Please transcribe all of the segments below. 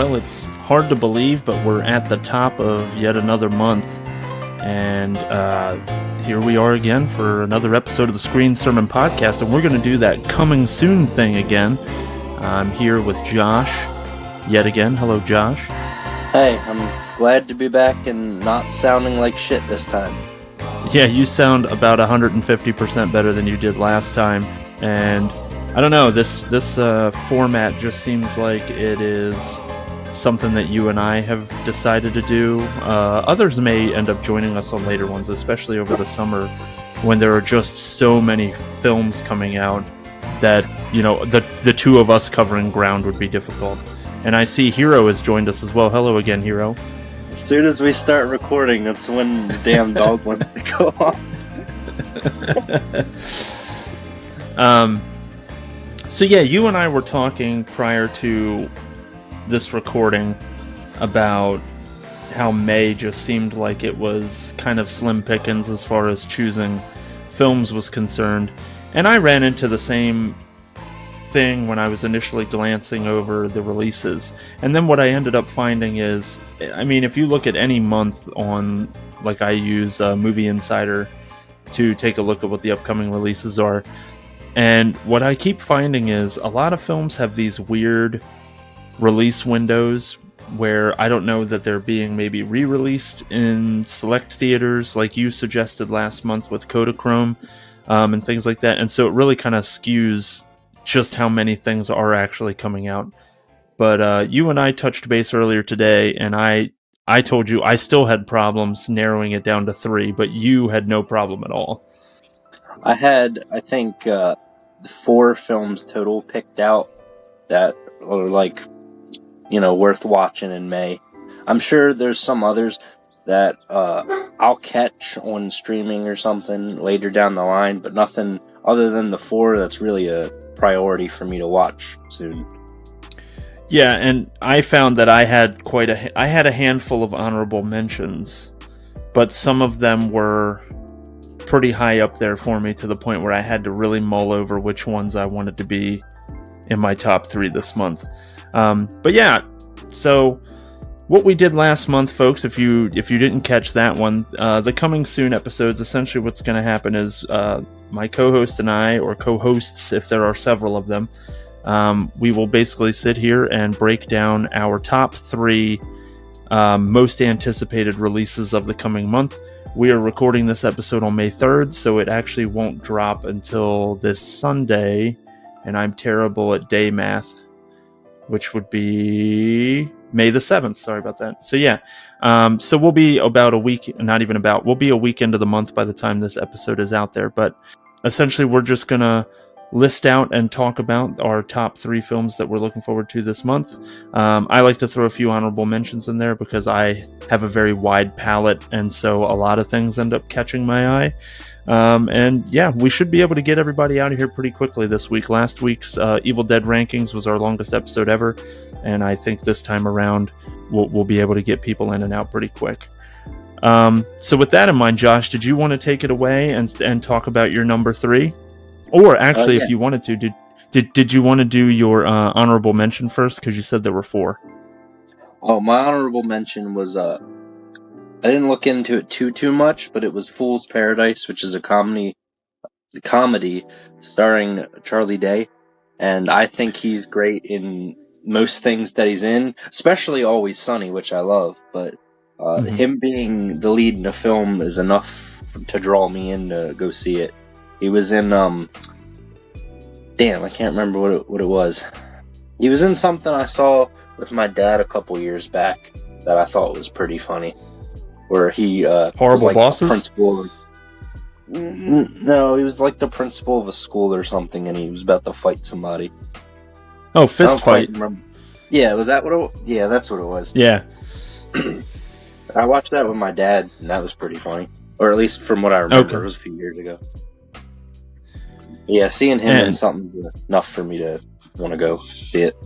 Well, it's hard to believe, but we're at the top of yet another month. And here we are again for another episode of the Screen Sermon Podcast. And we're going to do that coming soon thing again. I'm here with Josh yet again. Hello, Josh. Hey, I'm glad to be back and not sounding like shit this time. Yeah, you sound about 150% better than you did last time. And I don't know, this format just seems like it is something that you and I have decided to do. Others may end up joining us on later ones, especially over the summer when there are just so many films coming out that, you know, the two of us covering ground would be difficult. And I see Hero has joined us as well. Hello again, Hero. As soon as we start recording, that's when the damn dog wants to go off. So yeah, you and I were talking prior to this recording about how May just seemed like it was kind of slim pickings as far as choosing films was concerned. And I ran into the same thing when I was initially glancing over the releases. And then what I ended up finding is, I mean, if you look at any month on, like I use Movie Insider to take a look at what the upcoming releases are. And what I keep finding is a lot of films have these weird release windows where I don't know that they're being maybe re-released in select theaters like you suggested last month with Kodachrome and things like that. And so it really kind of skews just how many things are actually coming out. But you and I touched base earlier today, and I told you I still had problems narrowing it down to 3, but you had no problem at all. I had, I think, 4 films total picked out that are like, you know, worth watching in May. I'm sure there's some others that I'll catch on streaming or something later down the line, but nothing other than the 4 that's really a priority for me to watch soon. Yeah, and I found that I had a handful of honorable mentions, but some of them were pretty high up there for me to the point where I had to really mull over which ones I wanted to be in my top 3 this month. But yeah, so what we did last month, folks, if you didn't catch that one, the coming soon episodes, essentially what's going to happen is my co-host and I, or co-hosts if there are several of them, we will basically sit here and break down our top 3 most anticipated releases of the coming month. We are recording this episode on May 3rd, so it actually won't drop until this Sunday, and I'm terrible at day math, which would be May the 7th. Sorry about that. So yeah, so we'll be about a week, we'll be a week into the month by the time this episode is out there, but essentially we're just going to list out and talk about our top 3 films that we're looking forward to this month. I like to throw a few honorable mentions in there because I have a very wide palette, and so a lot of things end up catching my eye. And yeah, we should be able to get everybody out of here pretty quickly this week. Last week's Evil Dead rankings was our longest episode ever, and I think this time around we'll be able to get people in and out pretty quick. So with that in mind, Josh, did you want to take it away and talk about your number 3? Or actually, yeah. If you wanted to, did you want to do your honorable mention first? Because you said there were 4. Oh, my honorable mention was, I didn't look into it too much, but it was Fool's Paradise, which is a comedy starring Charlie Day. And I think he's great in most things that he's in, especially Always Sunny, which I love. But him being the lead in a film is enough to draw me in to go see it. He was in, I can't remember what it was. He was in something I saw with my dad a couple years back that I thought was pretty funny. Where he, Horrible was like Bosses? The principal of, no, he was like the principal of a school or something, and he was about to fight somebody. Oh, Fist Fight. Yeah, was that what it? Yeah, that's what it was. Yeah. I watched that with my dad, and that was pretty funny. Or at least from what I remember, It was a few years ago. Yeah, seeing him in something enough for me to want to go see it.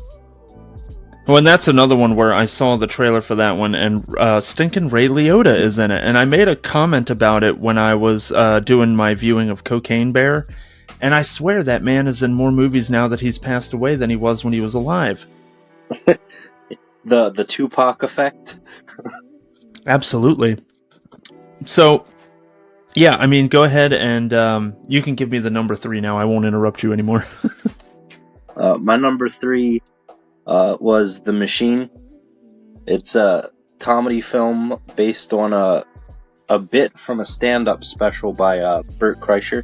Well, and that's another one where I saw the trailer for that one, and stinking Ray Liotta is in it. And I made a comment about it when I was doing my viewing of Cocaine Bear, and I swear that man is in more movies now that he's passed away than he was when he was alive. The Tupac effect. Absolutely. So, yeah, I mean, go ahead and you can give me the number 3 now. I won't interrupt you anymore. My number 3 was The Machine. It's a comedy film based on a bit from a stand-up special by Bert Kreischer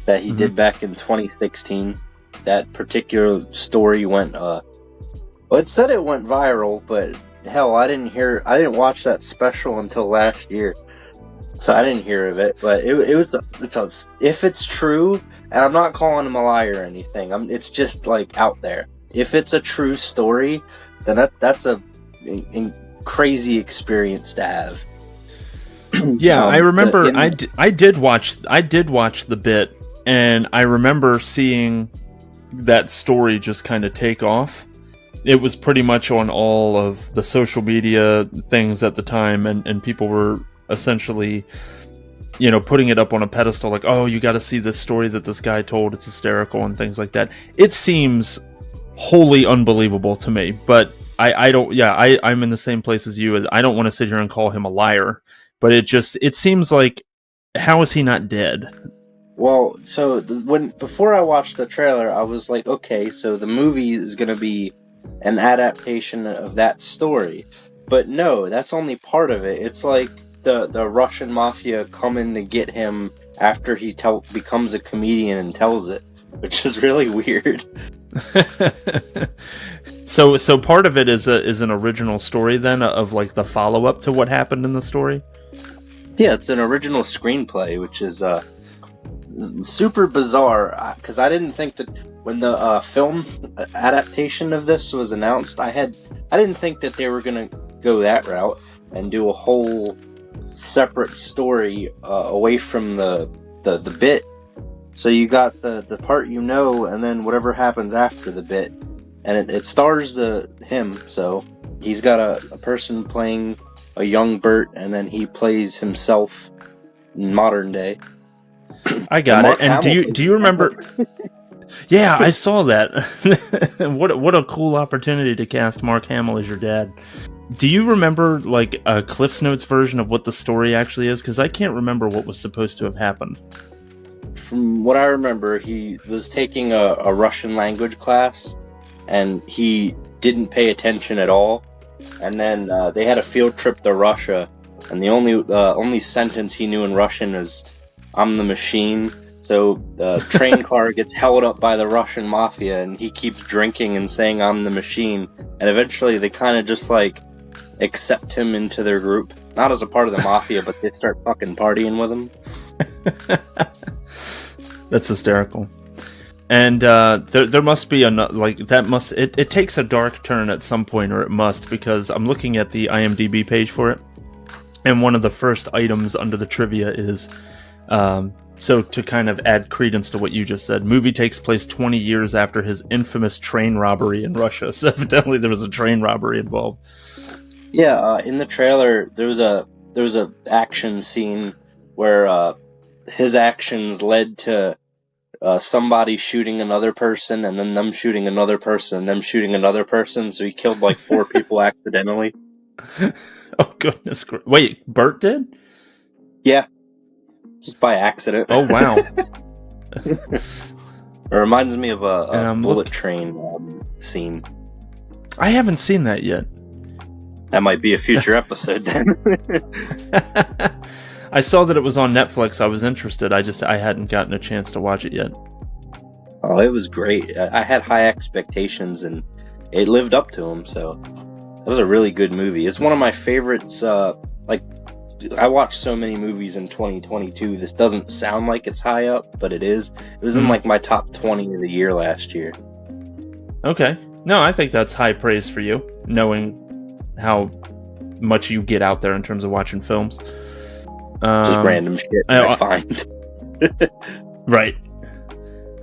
that he did back in 2016. That particular story went well, it said it went viral, but hell, I didn't watch that special until last year, so I didn't hear of it. But if it's true, and I'm not calling him a liar or anything, it's just like out there. If it's a true story, then that's a crazy experience to have. Yeah, I remember I did watch the bit, and I remember seeing that story just kind of take off. It was pretty much on all of the social media things at the time, and people were essentially, putting it up on a pedestal, like, oh, you got to see this story that this guy told, it's hysterical, and things like that. It seems wholly unbelievable to me, but I'm in the same place as you. I don't want to sit here and call him a liar, but it seems like, how is he not dead? Well, so before I watched the trailer, I was like, okay, so the movie is going to be an adaptation of that story. But no, that's only part of it. It's like the Russian mafia coming to get him after he becomes a comedian and tells it, which is really weird. So part of it is an original story then, of like the follow-up to what happened in the story? Yeah, it's an original screenplay, which is super bizarre, because I didn't think that when the film adaptation of this was announced, I didn't think that they were gonna go that route and do a whole separate story away from the bit. So you got the part, and then whatever happens after the bit, and it stars him. So he's got a person playing a young Bert, and then he plays himself in modern day. I got it. And do you remember? Yeah, I saw that. What a cool opportunity to cast Mark Hamill as your dad. Do you remember like a Cliff's Notes version of what the story actually is? Because I can't remember what was supposed to have happened. From what I remember, he was taking a Russian language class, and he didn't pay attention at all. And then they had a field trip to Russia, and the only sentence he knew in Russian is "I'm the machine." So the train car gets held up by the Russian mafia, and he keeps drinking and saying "I'm the machine." And eventually, they kind of just like accept him into their group, not as a part of the mafia, but they start fucking partying with him. That's hysterical. And there must be it takes a dark turn at some point, or it must, because I'm looking at the IMDb page for it, and one of the first items under the trivia is, so to kind of add credence to what you just said, movie takes place 20 years after his infamous train robbery in Russia. So evidently there was a train robbery involved. Yeah, in the trailer there was a action scene where his actions led to somebody shooting another person, and then them shooting another person, and them shooting another person. So he killed like 4 people accidentally. Oh goodness! Wait, Bert did? Yeah, just by accident. Oh wow! It reminds me of a bullet train scene. I haven't seen that yet. That might be a future episode then. I saw that it was on Netflix. I was interested. I hadn't gotten a chance to watch it yet. Oh, it was great. I had high expectations, and it lived up to them. So it was a really good movie. It's one of my favorites. I watched so many movies in 2022. This doesn't sound like it's high up, but it is. It was in like my top 20 of the year last year. Okay. No, I think that's high praise for you, knowing how much you get out there in terms of watching films. Just random shit I find. Right.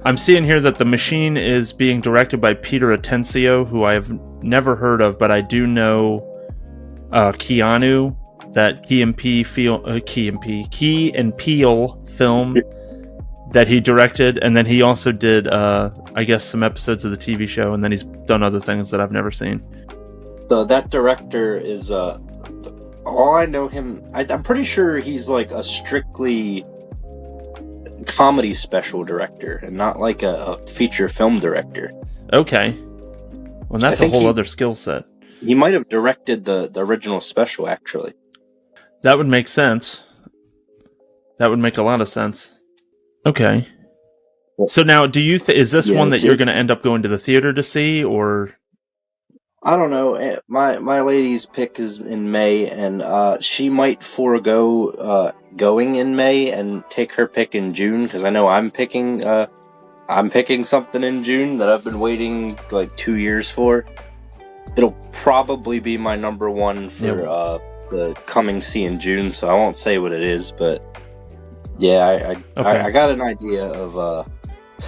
I'm seeing here that The Machine is being directed by Peter Atencio, who I've never heard of, but I do know Keanu, that Key and Peele film that he directed, and then he also did, I guess, some episodes of the TV show, and then he's done other things that I've never seen. that director is all I know him. I'm pretty sure he's like a strictly comedy special director and not like a feature film director. Okay. Well, that's a whole other skill set. He might have directed the original special, actually. That would make sense. That would make a lot of sense. Okay. So now, do you is this one that you're going to end up going to the theater to see, or? I don't know. My lady's pick is in May, and she might forego going in May and take her pick in June, because I know I'm picking something in June that I've been waiting like 2 years for. It'll probably be my number one for the coming see in June, so I won't say what it is, but yeah, I got an idea of.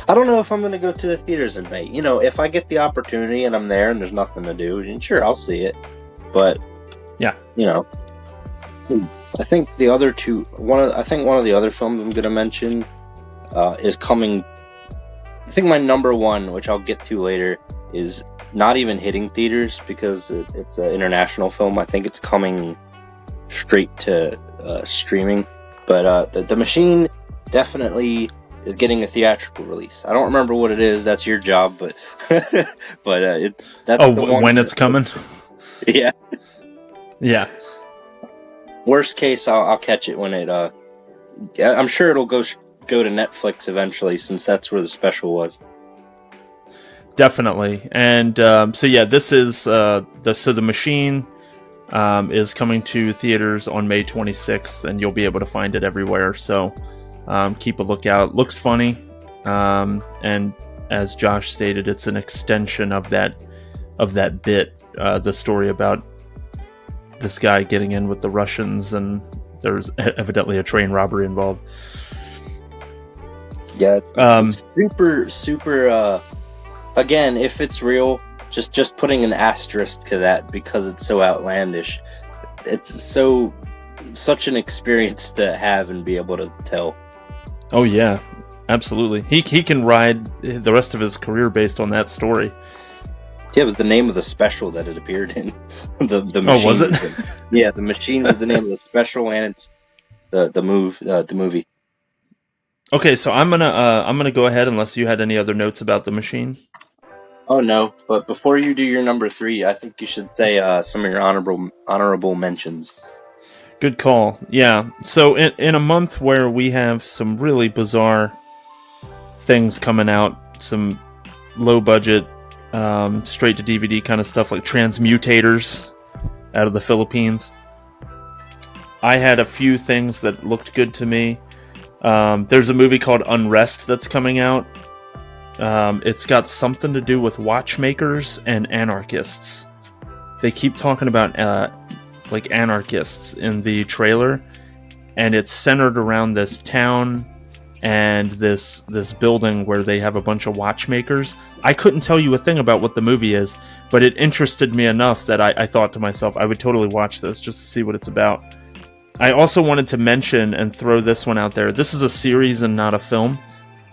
I don't know if I'm going to go to the theaters in May. You know, if I get the opportunity and I'm there and there's nothing to do, then sure, I'll see it. But yeah, you know, I think the other two. One of the other films I'm going to mention is coming. I think my number one, which I'll get to later, is not even hitting theaters because it's an international film. I think it's coming straight to streaming. But the Machine definitely is getting a theatrical release. I don't remember what it is. That's your job, but that's the one when it's coming. Yeah, yeah. Worst case, I'll catch it when it. I'm sure it'll go to Netflix eventually, since that's where the special was. Definitely, and so yeah, this is the Machine is coming to theaters on May 26th, and you'll be able to find it everywhere. So. Keep a lookout. Looks funny, and as Josh stated, it's an extension of that bit, the story about this guy getting in with the Russians, and there's evidently a train robbery involved. Yeah, it's super. Again, if it's real, just putting an asterisk to that because it's so outlandish. It's such an experience to have and be able to tell. Oh yeah, absolutely. He can ride the rest of his career based on that story. Yeah, it was the name of the special that it appeared in. the Machine. Oh, was it? Yeah, The Machine was the name of the special, and it's the movie. Okay, so I'm gonna go ahead unless you had any other notes about The Machine. Oh no, but before you do your number 3, I think you should say some of your honorable mentions. Good call. Yeah. So in a month where we have some really bizarre things coming out, some low budget, straight to DVD kind of stuff like Transmutators out of the Philippines, I had a few things that looked good to me. There's a movie called Unrest that's coming out. It's got something to do with watchmakers and anarchists. They keep talking about like anarchists in the trailer, and it's centered around this town and this building where they have a bunch of watchmakers. I couldn't tell you a thing about what the movie is, but it interested me enough that I thought to myself, I would totally watch this just to see what it's about. I also wanted to mention and throw this one out there. This is a series and not a film,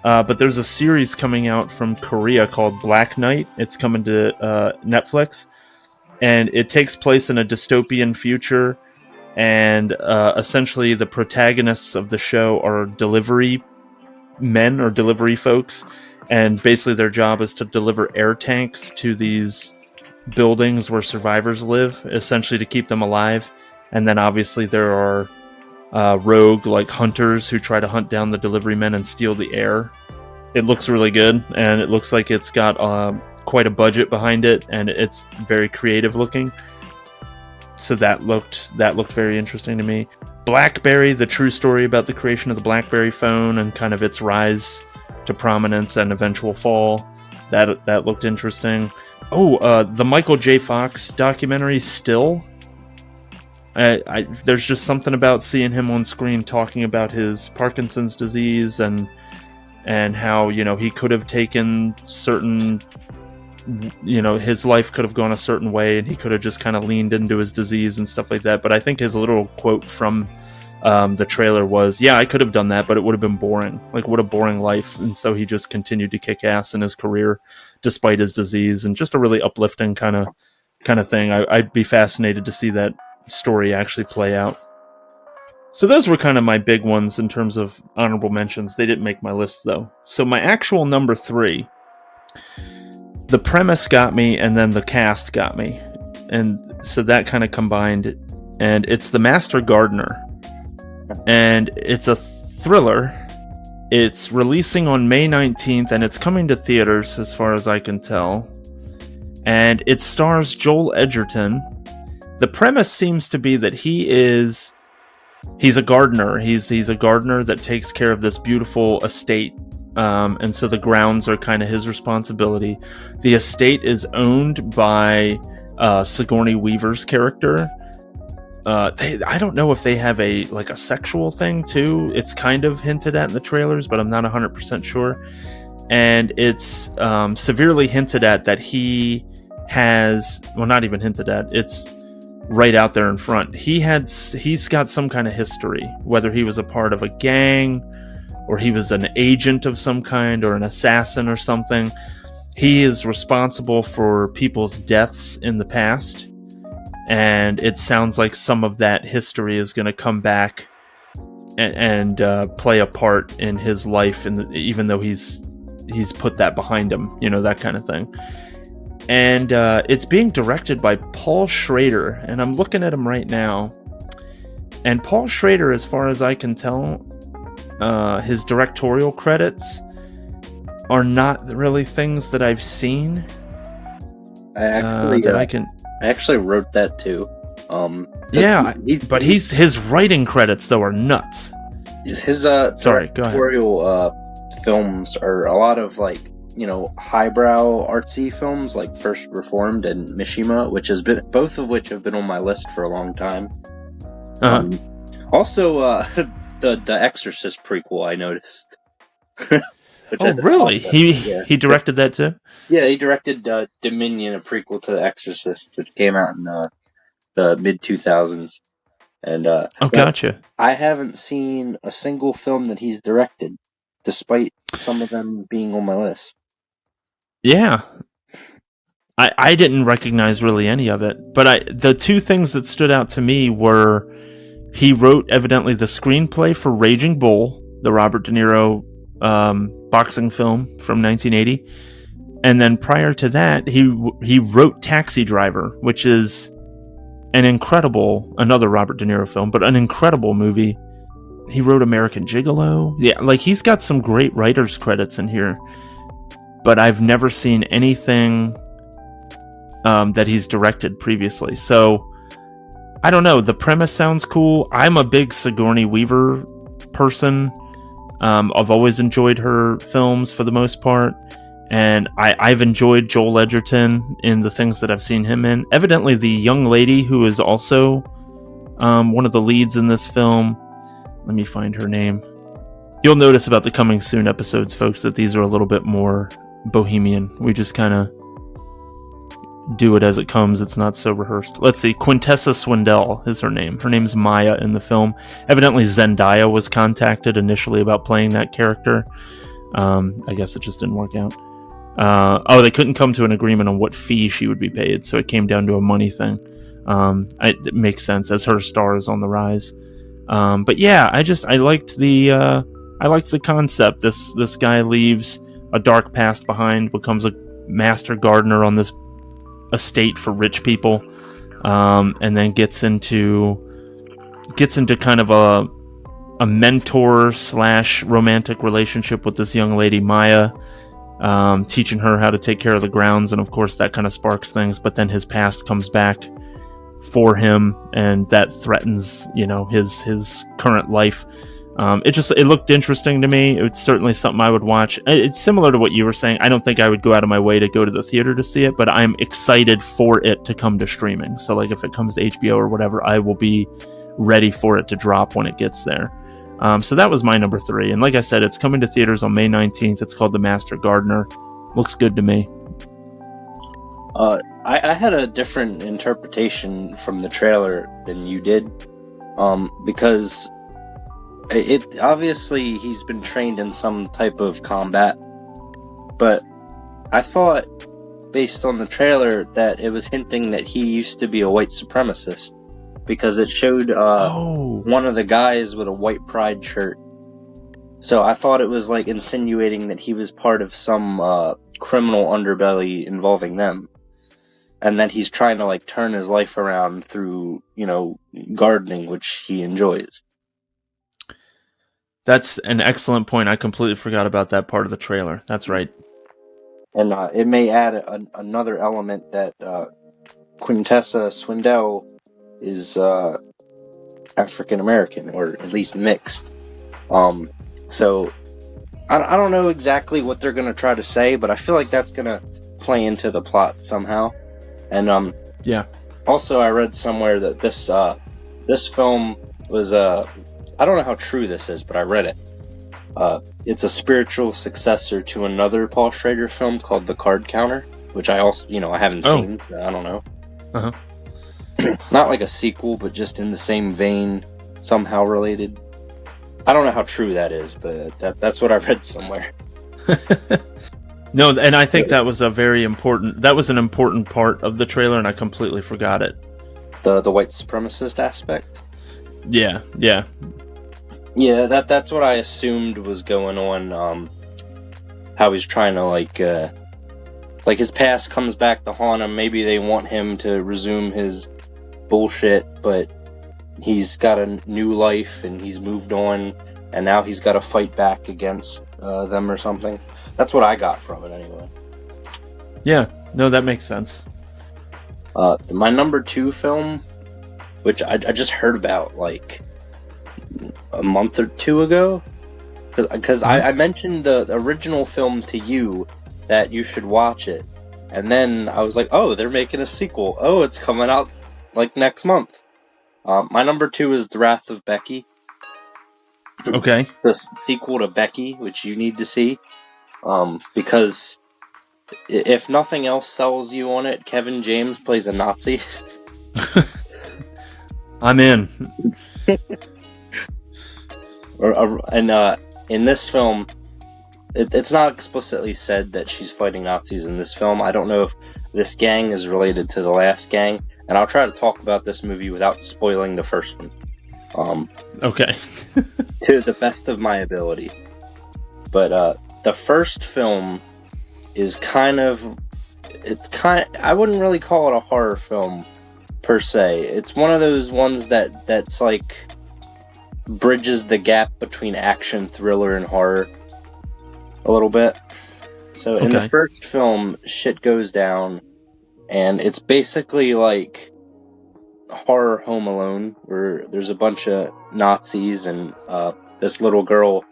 but there's a series coming out from Korea called Black Knight. It's coming to Netflix. And it takes place in a dystopian future, and essentially the protagonists of the show are delivery men or delivery folks, and basically their job is to deliver air tanks to these buildings where survivors live, essentially to keep them alive. And then obviously there are rogue like hunters who try to hunt down the delivery men and steal the air. It looks really good, and it looks like it's got quite a budget behind it, and it's very creative looking. So that looked very interesting to me. BlackBerry, the true story about the creation of the BlackBerry phone and kind of its rise to prominence and eventual fall. That looked interesting. Oh, the Michael J. Fox documentary, Still. There's just something about seeing him on screen talking about his Parkinson's disease and how, he could have taken certain, his life could have gone a certain way, and he could have just kind of leaned into his disease and stuff like that. But I think his little quote from the trailer was, yeah, I could have done that, but it would have been boring. Like, what a boring life. And so he just continued to kick ass in his career despite his disease, and just a really uplifting kind of kind of thing. I'd be fascinated to see that story actually play out. So those were kind of my big ones in terms of honorable mentions. They didn't make my list, though. So my actual number 3, the premise got me, and then the cast got me. And so that kind of combined. And it's The Master Gardener. And it's a thriller. It's releasing on May 19th, and it's coming to theaters, as far as I can tell. And it stars Joel Edgerton. The premise seems to be that he's a gardener. He's a gardener that takes care of this beautiful estate. And so the grounds are kind of his responsibility. The estate is owned by Sigourney Weaver's character. I don't know if they have a sexual thing too. It's kind of hinted at in the trailers, but I'm not 100% sure. And it's severely hinted at that he has, well, not even hinted at, it's right out there in front. He's got some kind of history, whether he was a part of a gang or he was an agent of some kind or an assassin or something. He is responsible for people's deaths in the past, and it sounds like some of that history is going to come back and play a part in his life, even though he's put that behind him, that kind of thing. And it's being directed by Paul Schrader, and I'm looking at him right now. And Paul Schrader, as far as I can tell, his directorial credits are not really things that I've seen. I actually wrote that too. But his writing credits though are nuts. His sorry, go ahead. Directorial films are a lot of highbrow artsy films like First Reformed and Mishima, both of which have been on my list for a long time. Also, the Exorcist prequel I noticed. Oh, really? He directed that too? Yeah, he directed Dominion, a prequel to The Exorcist, which came out in the mid-2000s. And gotcha. I haven't seen a single film that he's directed, despite some of them being on my list. Yeah. I didn't recognize really any of it, but the two things that stood out to me were he wrote evidently the screenplay for Raging Bull, the Robert De Niro boxing film from 1980, and then prior to that he wrote Taxi Driver, which is another Robert De Niro film, but an incredible movie. He wrote American Gigolo. Yeah, he's got some great writers credits in here, but I've never seen anything that he's directed previously. So I don't know. The premise sounds cool. I'm a big Sigourney Weaver person. I've always enjoyed her films for the most part, and I've enjoyed Joel Edgerton in the things that I've seen him in. Evidently, the young lady who is also one of the leads in this film, let me find her name. You'll notice about the coming soon episodes, folks, that these are a little bit more bohemian. We just kind of do it as it comes. It's not so rehearsed. Let's see. Quintessa Swindell is her name. Her name's Maya in the film. Evidently Zendaya was contacted initially about playing that character. I guess it just didn't work out. They couldn't come to an agreement on what fee she would be paid, so it came down to a money thing. It makes sense as her star is on the rise. But yeah, I liked the concept. This guy leaves a dark past behind, becomes a master gardener on this estate for rich people, and then gets into kind of a mentor / romantic relationship with this young lady Maya, teaching her how to take care of the grounds, and of course that kind of sparks things. But then his past comes back for him, and that threatens his current life. It looked interesting to me. It's certainly something I would watch. It's similar to what you were saying. I don't think I would go out of my way to go to the theater to see it, but I'm excited for it to come to streaming. So if it comes to HBO or whatever, I will be ready for it to drop when it gets there. So that was my number 3. And like I said, it's coming to theaters on May 19th. It's called The Master Gardener. Looks good to me. I had a different interpretation from the trailer than you did, because it obviously he's been trained in some type of combat, but I thought based on the trailer that it was hinting that he used to be a white supremacist, because it showed one of the guys with a white pride shirt. So I thought it was like insinuating that he was part of some criminal underbelly involving them, and that he's trying to like turn his life around through, gardening, which he enjoys. That's an excellent point. I completely forgot about that part of the trailer. That's right. And it may add another element that Quintessa Swindell is African American, or at least mixed. So I don't know exactly what they're going to try to say, but I feel like that's going to play into the plot somehow. And yeah. Also, I read somewhere that this film was I don't know how true this is, but I read it. It's a spiritual successor to another Paul Schrader film called The Card Counter, which I also, I haven't seen. I don't know. Uh-huh. Not like a sequel, but just in the same vein, somehow related. I don't know how true that is, but that's what I read somewhere. No, and I think that was an important part of the trailer, and I completely forgot it. The white supremacist aspect? Yeah. Yeah, that's what I assumed was going on. How he's trying to like his past comes back to haunt him. Maybe they want him to resume his bullshit, but he's got a new life and he's moved on, and now he's got to fight back against them or something. That's what I got from it anyway. Yeah, no, that makes sense. My number 2 film, which I just heard about like a month or 2 ago, because I mentioned the original film to you, that you should watch it, and then I was like, oh, they're making a sequel. Oh, it's coming out like next month. My number 2 is The Wrath of Becky. Okay. The sequel to Becky, which you need to see, because if nothing else sells you on it, Kevin James plays a Nazi. I'm in. And in this film, it's not explicitly said that she's fighting Nazis in this film. I don't know if this gang is related to the last gang, and I'll try to talk about this movie without spoiling the first one. Okay. To the best of my ability. But the first film is I wouldn't really call it a horror film per se. It's one of those ones that's like bridges the gap between action, thriller, and horror a little bit. So in the first film, shit goes down, and it's basically like horror Home Alone, where there's a bunch of Nazis and this little girl,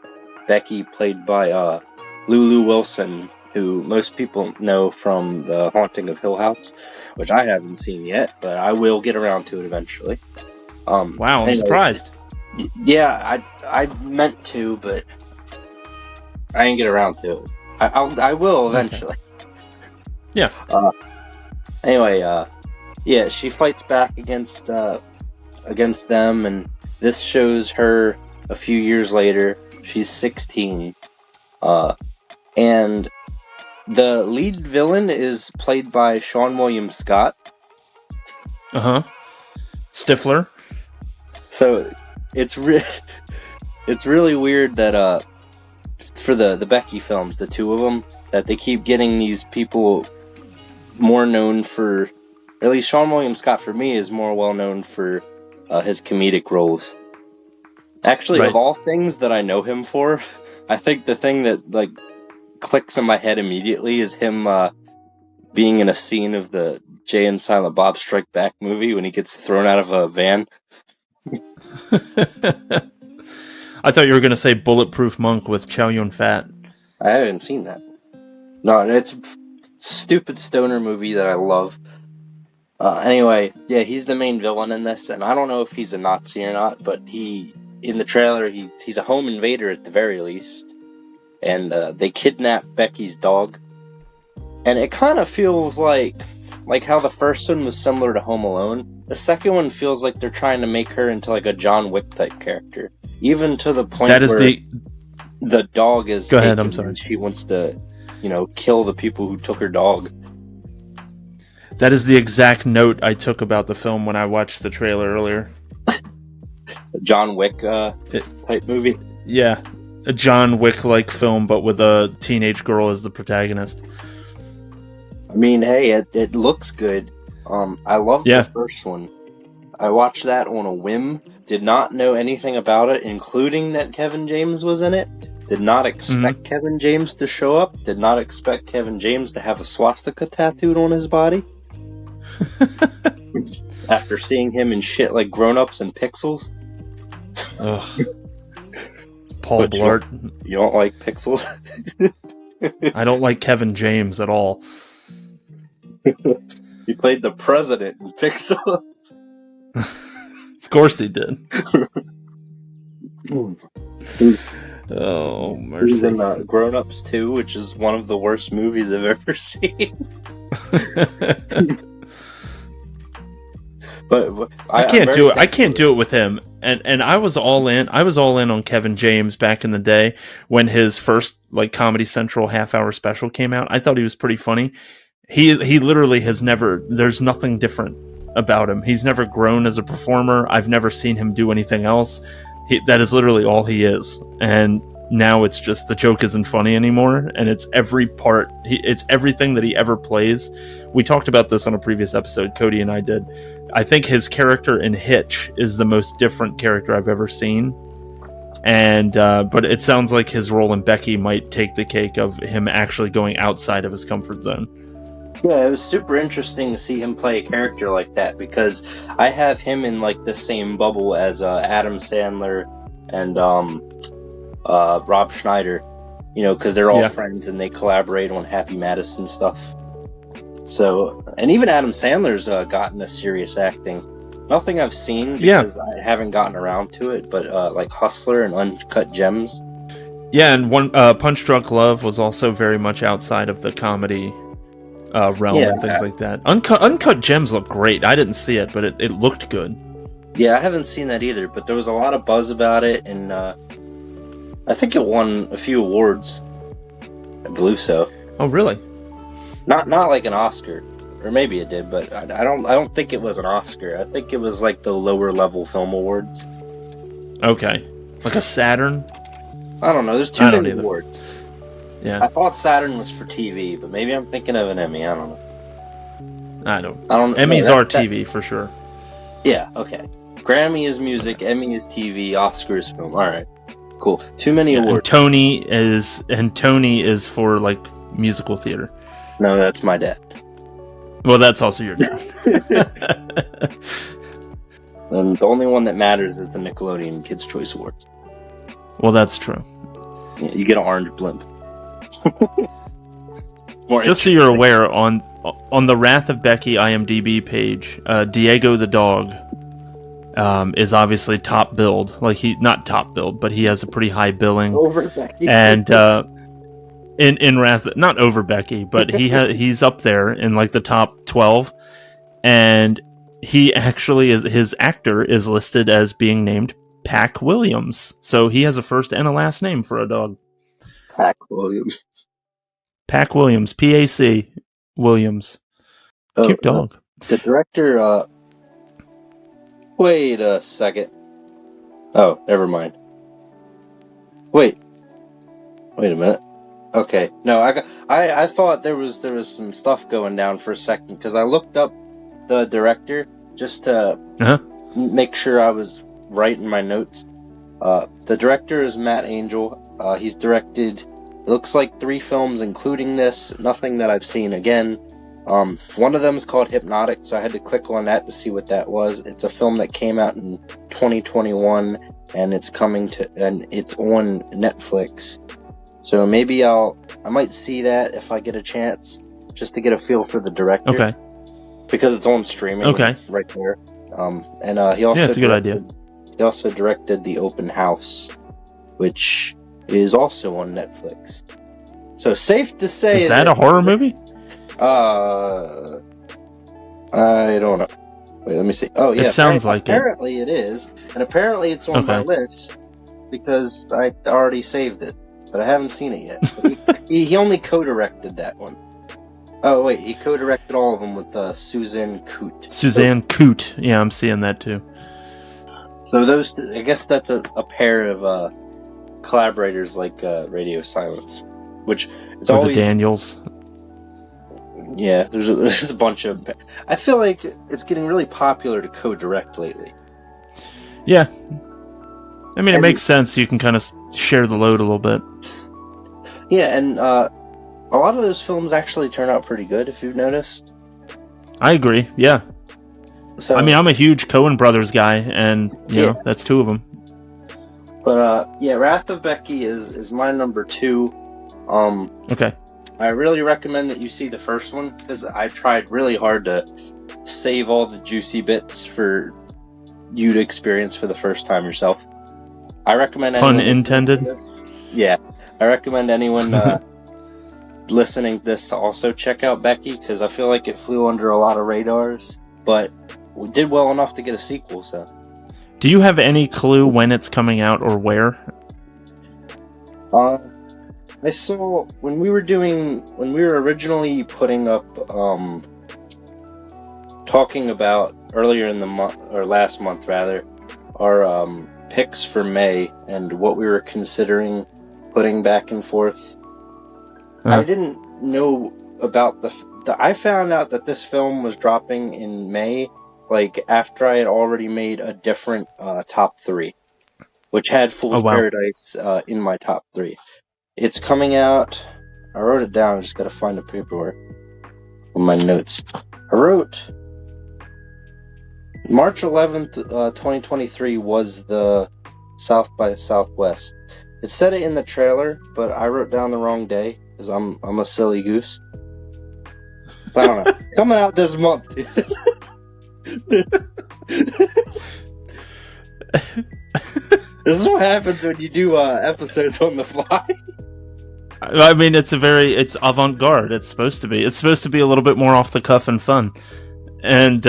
Becky, played by Lulu Wilson, who most people know from The Haunting of Hill House, which I haven't seen yet, but I will get around to it eventually. Wow, I'm surprised. Yeah, I meant to, but I didn't get around to it. I will eventually. Okay. Yeah. Anyway, yeah, she fights back against them, and this shows her a few years later. She's 16, and the lead villain is played by Sean William Scott. Stifler. So it's really weird that for the Becky films, the two of them, that they keep getting these people more known for. At least Sean William Scott, for me, is more well known for his comedic roles. Actually, right. Of all things that I know him for, I think the thing that like clicks in my head immediately is him being in a scene of the Jay and Silent Bob Strike Back movie when he gets thrown out of a van. I thought you were going to say Bulletproof Monk with Chow Yun-Fat. I haven't seen that. No, it's a stupid stoner movie that I love. Anyway, yeah, he's the main villain in this, and I don't know if he's a Nazi or not, but in the trailer, he's a home invader at the very least, and they kidnap Becky's dog, and it kind of feels like how the first one was similar to Home Alone. The second one feels like they're trying to make her into like a John Wick type character, even to the point where the dog is. Go ahead. I'm sorry. She wants to, kill the people who took her dog. That is the exact note I took about the film when I watched the trailer earlier. A John Wick type movie. Yeah, a John Wick-like film, but with a teenage girl as the protagonist. I mean, hey, it looks good. I love the first one. I watched that on a whim. Did not know anything about it, including that Kevin James was in it. Did not expect Kevin James to show up. Did not expect Kevin James to have a swastika tattooed on his body. After seeing him in shit like Grown Ups and Pixels. Ugh. Paul Blart. You don't like Pixels? I don't like Kevin James at all. He played the president in Pixels. Of course he did. Oh, mercy. He's in Grown Ups 2, which is one of the worst movies I've ever seen. But I can't do it. I can't do it with him. And I was all in. I was all in on Kevin James back in the day when his first like Comedy Central half-hour special came out. I thought he was pretty funny. He literally has never. There's nothing different about him. He's never grown as a performer. I've never seen him do anything else. That is literally all he is. And now it's just the joke isn't funny anymore, and it's every part. It's everything that he ever plays. We talked about this on a previous episode. Cody and I did. I think his character in Hitch is the most different character I've ever seen. And but it sounds like his role in Becky might take the cake of him actually going outside of his comfort zone. Yeah, it was super interesting to see him play a character like that, because I have him in like the same bubble as Adam Sandler and Rob Schneider, because they're all friends and they collaborate on Happy Madison stuff. So, and even Adam Sandler's gotten a serious acting. Nothing I've seen because I haven't gotten around to it, but like Hustler and Uncut Gems. Yeah, and one Punch Drunk Love was also very much outside of the comedy realm and things like that. Uncut Gems looked great. I didn't see it, but it looked good. Yeah, I haven't seen that either, but there was a lot of buzz about it, and I think it won a few awards. I believe so. Oh, really? Not like an Oscar, or maybe it did, but I don't think it was an Oscar. I think it was like the lower level film awards. Okay, like a Saturn. I don't know. There's too many awards. Yeah, I thought Saturn was for TV, but maybe I'm thinking of an Emmy. I don't know. I don't. Emmys are TV for sure. Yeah. Okay. Grammy is music. Emmy is TV. Oscar is film. All right. Cool. Too many awards. And Tony is for like musical theater. No, that's my dad. Well, that's also your dad. And the only one that matters is the Nickelodeon Kids' Choice Awards. Well, that's true. Yeah, you get an orange blimp. Just so you're aware, on the Wrath of Becky IMDb page, Diego the dog is obviously top billed. Like not top billed, but he has a pretty high billing. Over Becky. And in Wrath, not over Becky, but he's up there in like the top 12, and he actually his actor is listed as being named Pac Williams, so he has a first and a last name for a dog. Pac Williams. Pac Williams, P-A-C Williams. Cute dog. The director. Wait a second. Oh, never mind. Wait a minute. Okay, no, I thought there was some stuff going down for a second, because I looked up the director just to make sure I was right in my notes. The director is Matt Angel. He's directed, it looks like 3 films, including this. Nothing that I've seen again. One of them is called Hypnotic, so I had to click on that to see what that was. It's a film that came out in 2021, and it's on Netflix. So maybe I might see that if I get a chance, just to get a feel for the director. Okay. Because it's on streaming. Okay. It's right there. And he also it's a good idea. He also directed The Open House, which is also on Netflix. So safe to say, is that a horror movie? I don't know. Wait, let me see. Oh yeah, it sounds like apparently it is, and apparently it's on my list because I already saved it. But I haven't seen it yet. He only co-directed that one. Oh wait, he co-directed all of them with Suzanne Coote. Suzanne Coote. Yeah, I'm seeing that too. So those, I guess that's a pair of collaborators like Radio Silence, which it's Or always the Daniels. Yeah, there's a bunch of. I feel like it's getting really popular to co-direct lately. Yeah. I mean, it makes sense. You can kind of share the load a little bit. Yeah, and a lot of those films actually turn out pretty good, if you've noticed. I agree, yeah. So, I mean, I'm a huge Coen Brothers guy, and, you know, that's two of them. But, yeah, Wrath of Becky is my number 2. Okay. I really recommend that you see the first one, because I tried really hard to save all the juicy bits for you to experience for the first time yourself. I recommend anyone... Pun intended? Yeah. I recommend anyone listening to this to also check out Becky, because I feel like it flew under a lot of radars, but we did well enough to get a sequel, so... Do you have any clue when it's coming out or where? I saw when we were originally putting up talking about earlier in the month, or last month rather, our picks for May and what we were considering putting back and forth. I didn't know about I found out that this film was dropping in May, like after I had already made a different top 3, which had Fool's Paradise in my top 3. It's coming out. I wrote it down. I just gotta find the paperwork on my notes. I wrote March 11th, 2023 was the South by Southwest. It said it in the trailer, but I wrote down the wrong day because I'm a silly goose. But I don't know. Coming out this month. This is what happens when you do episodes on the fly. I mean, it's avant-garde. It's supposed to be. It's supposed to be a little bit more off the cuff and fun. And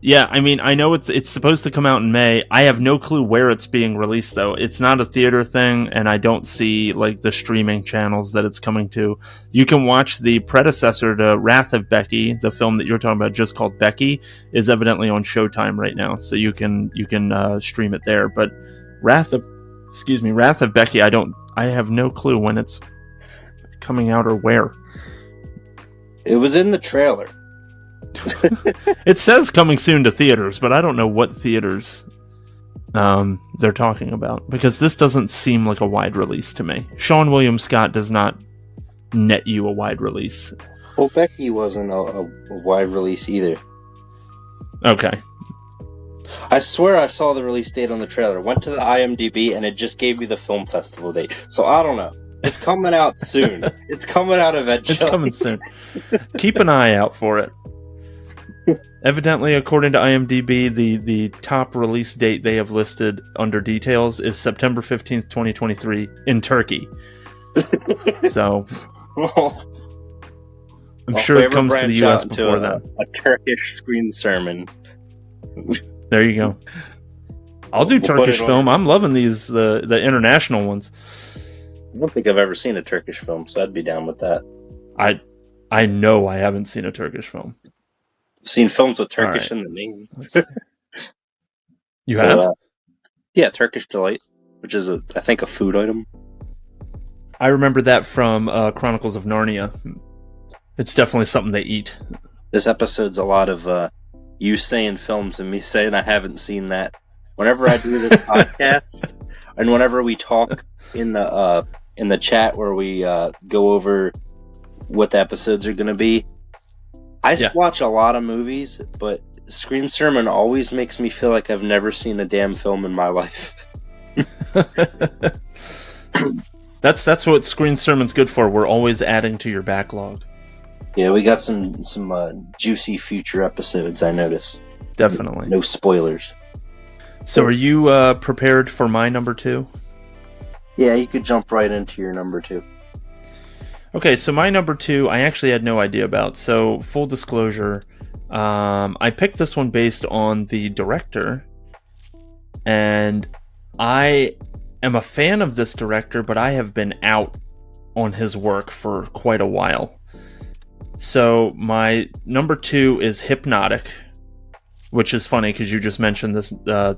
yeah, I mean, I know it's supposed to come out in May. I have no clue where it's being released, though. It's not a theater thing, and I don't see like the streaming channels that it's coming to. You can watch the predecessor to Wrath of Becky, the film that you're talking about, just called Becky, is evidently on Showtime right now, so you can stream it there. But Wrath of Becky, I have no clue when it's coming out or where. It was in the trailer. It says coming soon to theaters, but I don't know what theaters they're talking about, because this doesn't seem like a wide release to me. Sean William Scott does not net you a wide release. Well, Becky wasn't a wide release either. Okay. I swear I saw the release date on the trailer. Went to the IMDb and it just gave me the film festival date. So I don't know. It's coming out soon. It's coming out eventually. It's coming soon. Keep an eye out for it. Evidently, according to IMDb, the top release date they have listed under details is September 15th, 2023 in Turkey. So I'm sure it comes to the US before that. A Turkish screen sermon. There you go. I'll do Turkish film. I'm loving these the international ones. I don't think I've ever seen a Turkish film, so I'd be down with that. I know I haven't seen a Turkish film. I've seen films with Turkish in the name. You have? Yeah, Turkish Delight, which is I think a food item. I remember that from Chronicles of Narnia. It's definitely something they eat. This episode's a lot of you saying films and me saying I haven't seen that. Whenever I do this podcast, and whenever we talk in the chat where we go over what the episodes are going to be, I watch a lot of movies, but Screen Sermon always makes me feel like I've never seen a damn film in my life. That's what Screen Sermon's good for. We're always adding to your backlog. Yeah, we got some juicy future episodes, I noticed. Definitely. No spoilers. So are you prepared for my number 2? Yeah, you could jump right into your number 2. Okay, so my number 2, I actually had no idea about. So, full disclosure, I picked this one based on the director, and I am a fan of this director, but I have been out on his work for quite a while. So my number 2 is Hypnotic, which is funny because you just mentioned this. The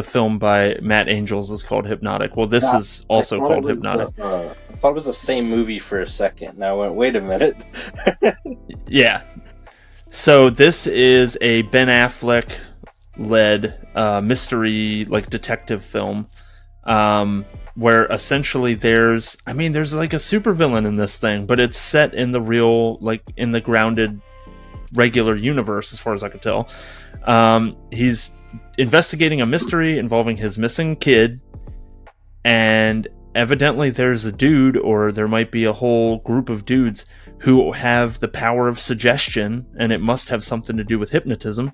film by Matt Angels is called Hypnotic. Well, this is also called Hypnotic. I thought it was the same movie for a second. Now I went, wait a minute. Yeah. So this is a Ben Affleck led mystery, like, detective film, where essentially there's like a supervillain in this thing, but it's set in the real, like, in the grounded regular universe as far as I can tell. He's investigating a mystery involving his missing kid, and evidently there's a dude, or there might be a whole group of dudes who have the power of suggestion, and it must have something to do with hypnotism,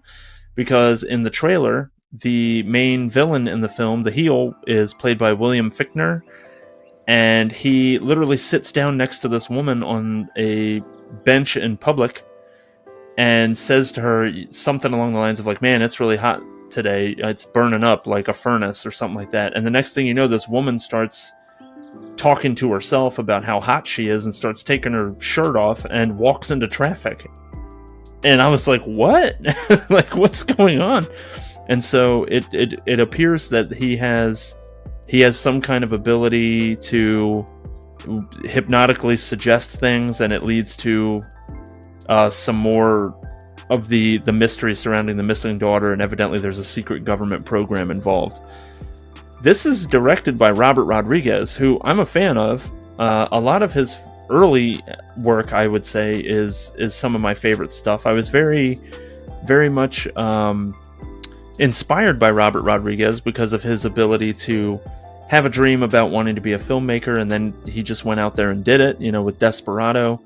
because in the trailer, the main villain in the film, the heel, is played by William Fichtner, and he literally sits down next to this woman on a bench in public and says to her something along the lines of, like, man, it's really hot today, it's burning up like a furnace, or something like that. And the next thing you know, this woman starts talking to herself about how hot she is, and starts taking her shirt off and walks into traffic. And I was like, what? Like, what's going on? And so it appears that he has some kind of ability to hypnotically suggest things, and it leads to some more of the mystery surrounding the missing daughter, and evidently there's a secret government program involved. This is directed by Robert Rodriguez, who I'm a fan of. A lot of his early work, I would say, is some of my favorite stuff. I was very, very much inspired by Robert Rodriguez because of his ability to have a dream about wanting to be a filmmaker, and then he just went out there and did it, with Desperado.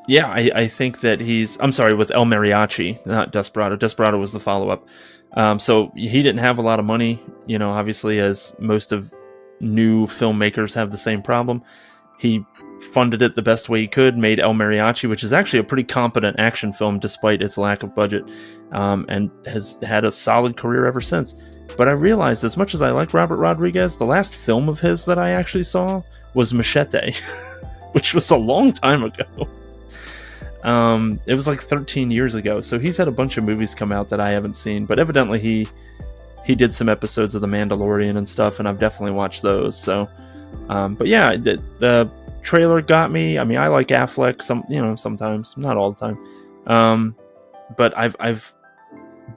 Yeah, I think that with El Mariachi, not Desperado. Desperado was the follow-up. So he didn't have a lot of money, obviously, as most of new filmmakers have the same problem. He funded it the best way he could, made El Mariachi, which is actually a pretty competent action film despite its lack of budget, and has had a solid career ever since. But I realized, as much as I like Robert Rodriguez, the last film of his that I actually saw was Machete, which was a long time ago. It was like 13 years ago, so he's had a bunch of movies come out that I haven't seen, but evidently he did some episodes of The Mandalorian and stuff, and I've definitely watched those. So, but yeah, the trailer got me. I mean, I like Affleck sometimes, not all the time. But I've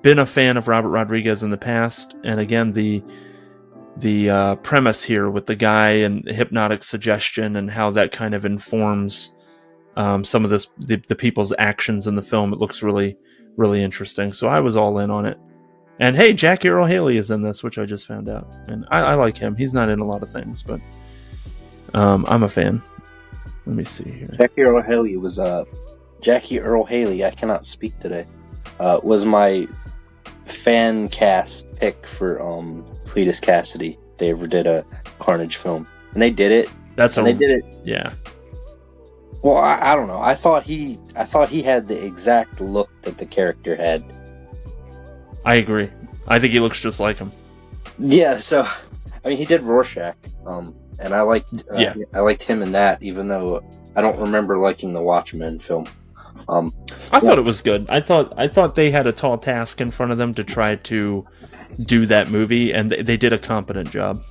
been a fan of Robert Rodriguez in the past, and again, the premise here with the guy and hypnotic suggestion and how that kind of informs some of the people's actions in the film. It looks really, really interesting. So I was all in on it. And hey, Jackie Earle Haley is in this, which I just found out. And I like him. He's not in a lot of things, but I'm a fan. Let me see here. Jackie Earle Haley, I cannot speak today, was my fan cast pick for Cletus Cassidy. They ever did a Carnage film. And they did it. They did it. Yeah. Well, I don't know. I thought he had the exact look that the character had. I agree. I think he looks just like him. Yeah. So, I mean, he did Rorschach, and I liked him in that, even though I don't remember liking the Watchmen film. I thought it was good. I thought they had a tall task in front of them to try to do that movie, and they did a competent job.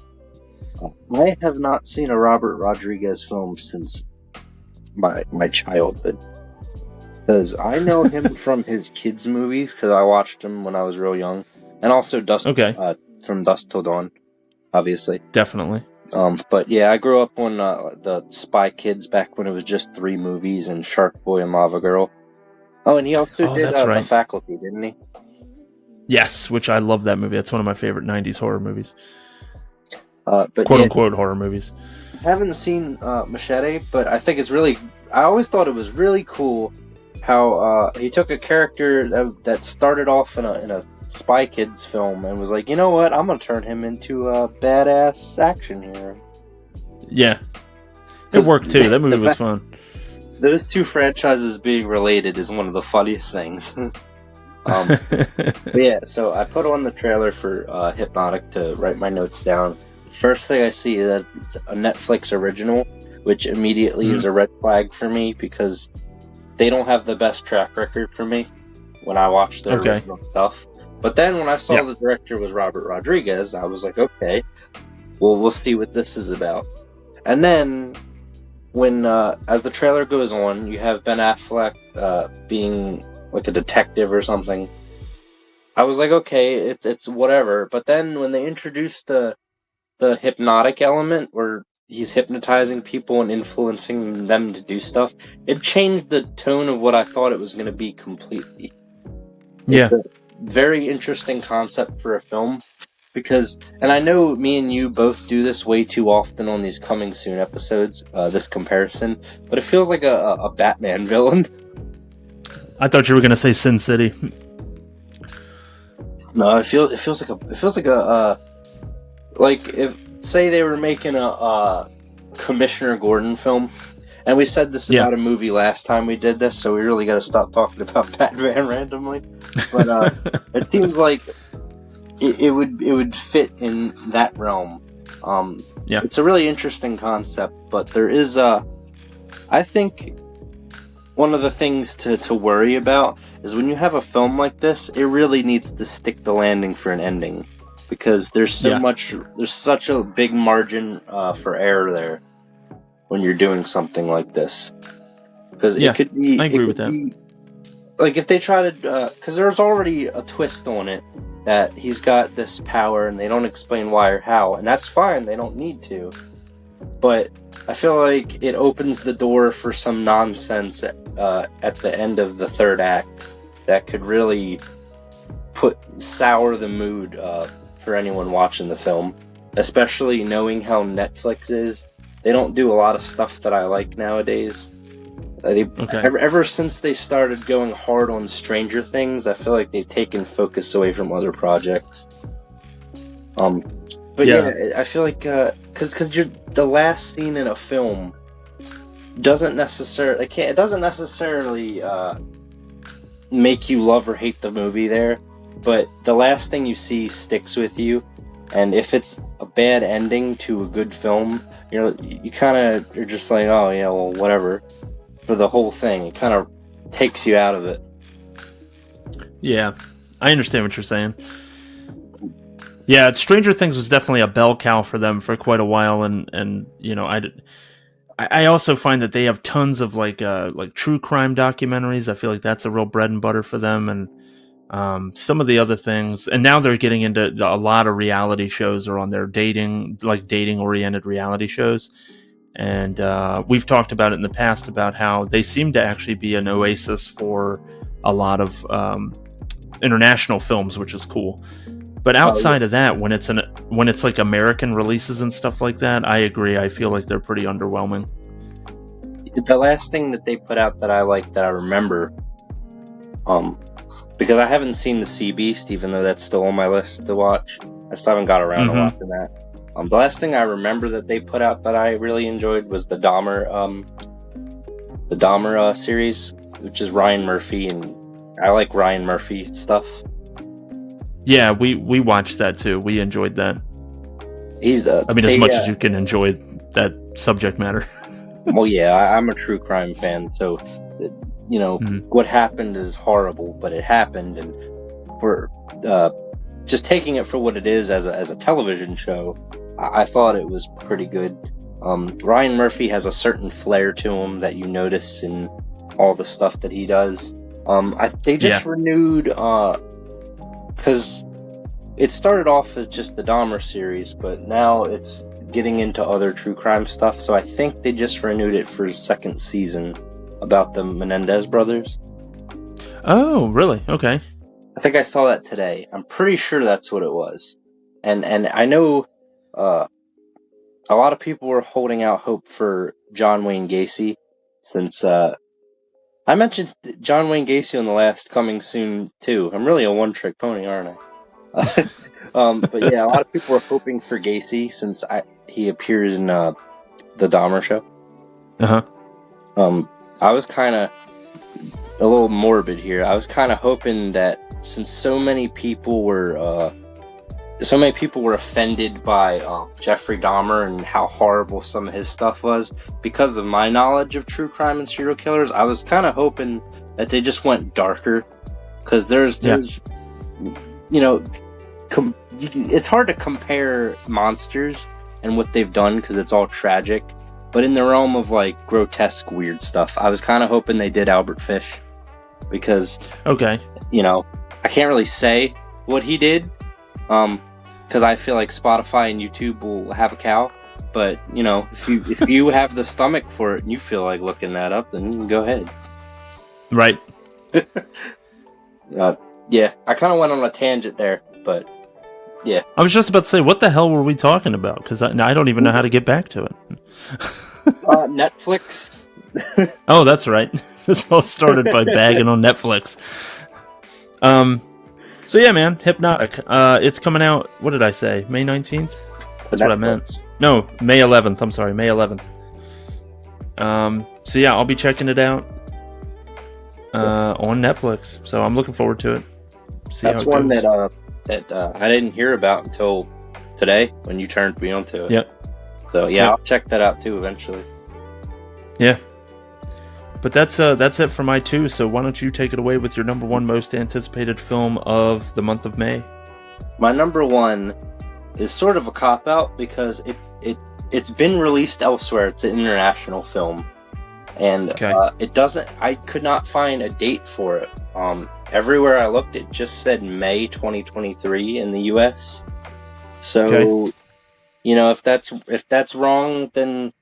I have not seen a Robert Rodriguez film since my childhood, because I know him from his kids movies, because I watched him when I was real young, and also from Dusk Till Dawn, obviously. Definitely. But yeah, I grew up on the Spy Kids back when it was just 3 movies, and Shark Boy and Lava Girl. Oh, and he also did The Faculty, didn't he? Yes, which I love that movie. That's one of my favorite 90s horror movies. But quote-unquote horror movies. Haven't seen Machete, but I think I always thought it was really cool how he took a character that started off in a Spy Kids film and was like, you know what, I'm gonna turn him into a badass action hero. Yeah, it worked too. That movie was fun. Those two franchises being related is one of the funniest things. Yeah, so I put on the trailer for Hypnotic to write my notes down. First thing I see is that it's a Netflix original, which immediately is a red flag for me, because they don't have the best track record for me when I watch their original stuff. But then when I saw the director was Robert Rodriguez, I was like, okay, well, we'll see what this is about. And then when, as the trailer goes on, you have Ben Affleck being like a detective or something. I was like, okay, it's whatever. But then when they introduced the hypnotic element, where he's hypnotizing people and influencing them to do stuff, it changed the tone of what I thought it was going to be completely. It's a very interesting concept for a film. Because, and I know me and you both do this way too often on these coming soon episodes, this comparison, but it feels like a Batman villain. I thought you were going to say Sin City. No, it feels like a like if, say they were making a Commissioner Gordon film, and we said this about a movie last time we did this, so we really got to stop talking about Batman randomly. But it seems like it would fit in that realm. It's a really interesting concept, but there is I think one of the things to worry about is when you have a film like this, it really needs to stick the landing for an ending, because there's such a big margin for error there when you're doing something like this. Because it could be, I agree with that. Like if they try to, because there's already a twist on it that he's got this power and they don't explain why or how, and that's fine, they don't need to. But I feel like it opens the door for some nonsense at the end of the third act that could really sour the mood for anyone watching the film, especially knowing how Netflix is. They don't do a lot of stuff that I like nowadays. Ever since they started going hard on Stranger Things, I feel like they've taken focus away from other projects. But I feel like because the last scene in a film doesn't necessarily make you love or hate the movie there, but the last thing you see sticks with you, and if it's a bad ending to a good film, you're just like, oh yeah, well, whatever. For the whole thing, it kind of takes you out of it. Yeah, I understand what you're saying. Yeah, Stranger Things was definitely a bell cow for them for quite a while, and you know, I also find that they have tons of like true crime documentaries. I feel like that's a real bread and butter for them, and some of the other things. And now they're getting into a lot of reality shows or on their dating oriented reality shows. And we've talked about it in the past about how they seem to actually be an oasis for a lot of international films, which is cool. But outside of that, when it's like American releases and stuff like that, I agree. I feel like they're pretty underwhelming. The last thing that they put out that I like, that I remember, because I haven't seen The Sea Beast, even though that's still on my list to watch. I still haven't got around to watching that. The last thing I remember that they put out that I really enjoyed was the Dahmer series, which is Ryan Murphy, and I like Ryan Murphy stuff. Yeah, we watched that too. We enjoyed that. As much as you can enjoy that subject matter. Well, yeah, I'm a true crime fan, so what happened is horrible, but it happened, and we're just taking it for what it is as a television show. I thought it was pretty good. Ryan Murphy has a certain flair to him that you notice in all the stuff that he does. They just renewed, because it started off as just the Dahmer series, but now it's getting into other true crime stuff, so I think they just renewed it for a second season about the Menendez brothers. Oh, really? Okay. I think I saw that today. I'm pretty sure that's what it was. And I know a lot of people were holding out hope for John Wayne Gacy, since I mentioned John Wayne Gacy on the last Coming Soon too. I'm really a one-trick pony, aren't I? But yeah, a lot of people were hoping for Gacy since he appeared in the Dahmer show. I was kind of a little morbid here. I was kind of hoping that since so many people were so many people were offended by Jeffrey Dahmer and how horrible some of his stuff was. Because of my knowledge of true crime and serial killers, I was kind of hoping that they just went darker. Because there's it's hard to compare monsters and what they've done because it's all tragic. But in the realm of like grotesque, weird stuff, I was kind of hoping they did Albert Fish. Because, I can't really say what he did. Because I feel like Spotify and YouTube will have a cow. But, if you have the stomach for it and you feel like looking that up, then you can go ahead. Right. Yeah, I kind of went on a tangent there, but yeah. I was just about to say, what the hell were we talking about? Because I don't even know how to get back to it. Netflix. Oh, that's right. This all started by bagging on Netflix. So yeah, man, Hypnotic. It's coming out, what did I say? May 19th? That's what I meant. No, May 11th. I'm sorry, May 11th. So yeah, I'll be checking it out on Netflix. So I'm looking forward to it. That's one that I didn't hear about until today when you turned me onto it. Yep. So yeah, I'll check that out too eventually. Yeah. But that's it for my two. So why don't you take it away with your number one most anticipated film of the month of May? My number one is sort of a cop out because it's been released elsewhere. It's an international film, and it doesn't. I could not find a date for it. Everywhere I looked, it just said May 2023 in the U.S. So, if that's wrong, then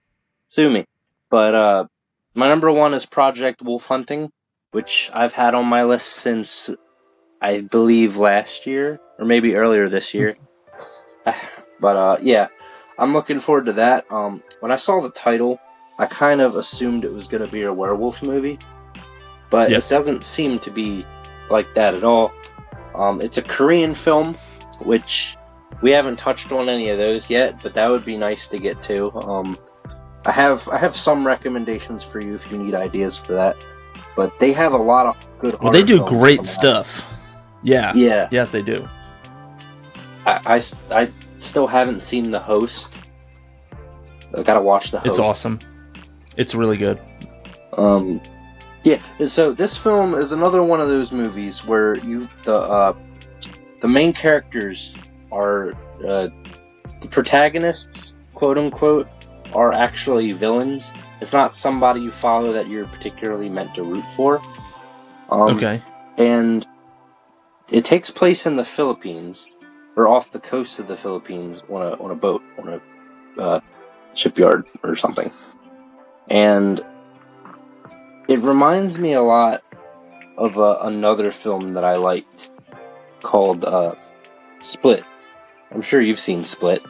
sue me. But my number one is Project Wolf Hunting, which I've had on my list since, I believe, last year, or maybe earlier this year. But, I'm looking forward to that. When I saw the title, I kind of assumed it was going to be a werewolf movie, but It doesn't seem to be like that at all. It's a Korean film, which we haven't touched on any of those yet, but that would be nice to get to. I have some recommendations for you if you need ideas for that, but they have a lot of good. Well, they do great stuff. Yeah. Yes, they do. I still haven't seen The Host. I gotta watch The Host. It's awesome. It's really good. Yeah. So this film is another one of those movies where the main characters are the protagonists, quote unquote, are actually villains. It's not somebody you follow that you're particularly meant to root for. And it takes place in the Philippines, or off the coast of the Philippines, on a boat, on a shipyard or something. And it reminds me a lot of another film that I liked called Split. I'm sure you've seen Split.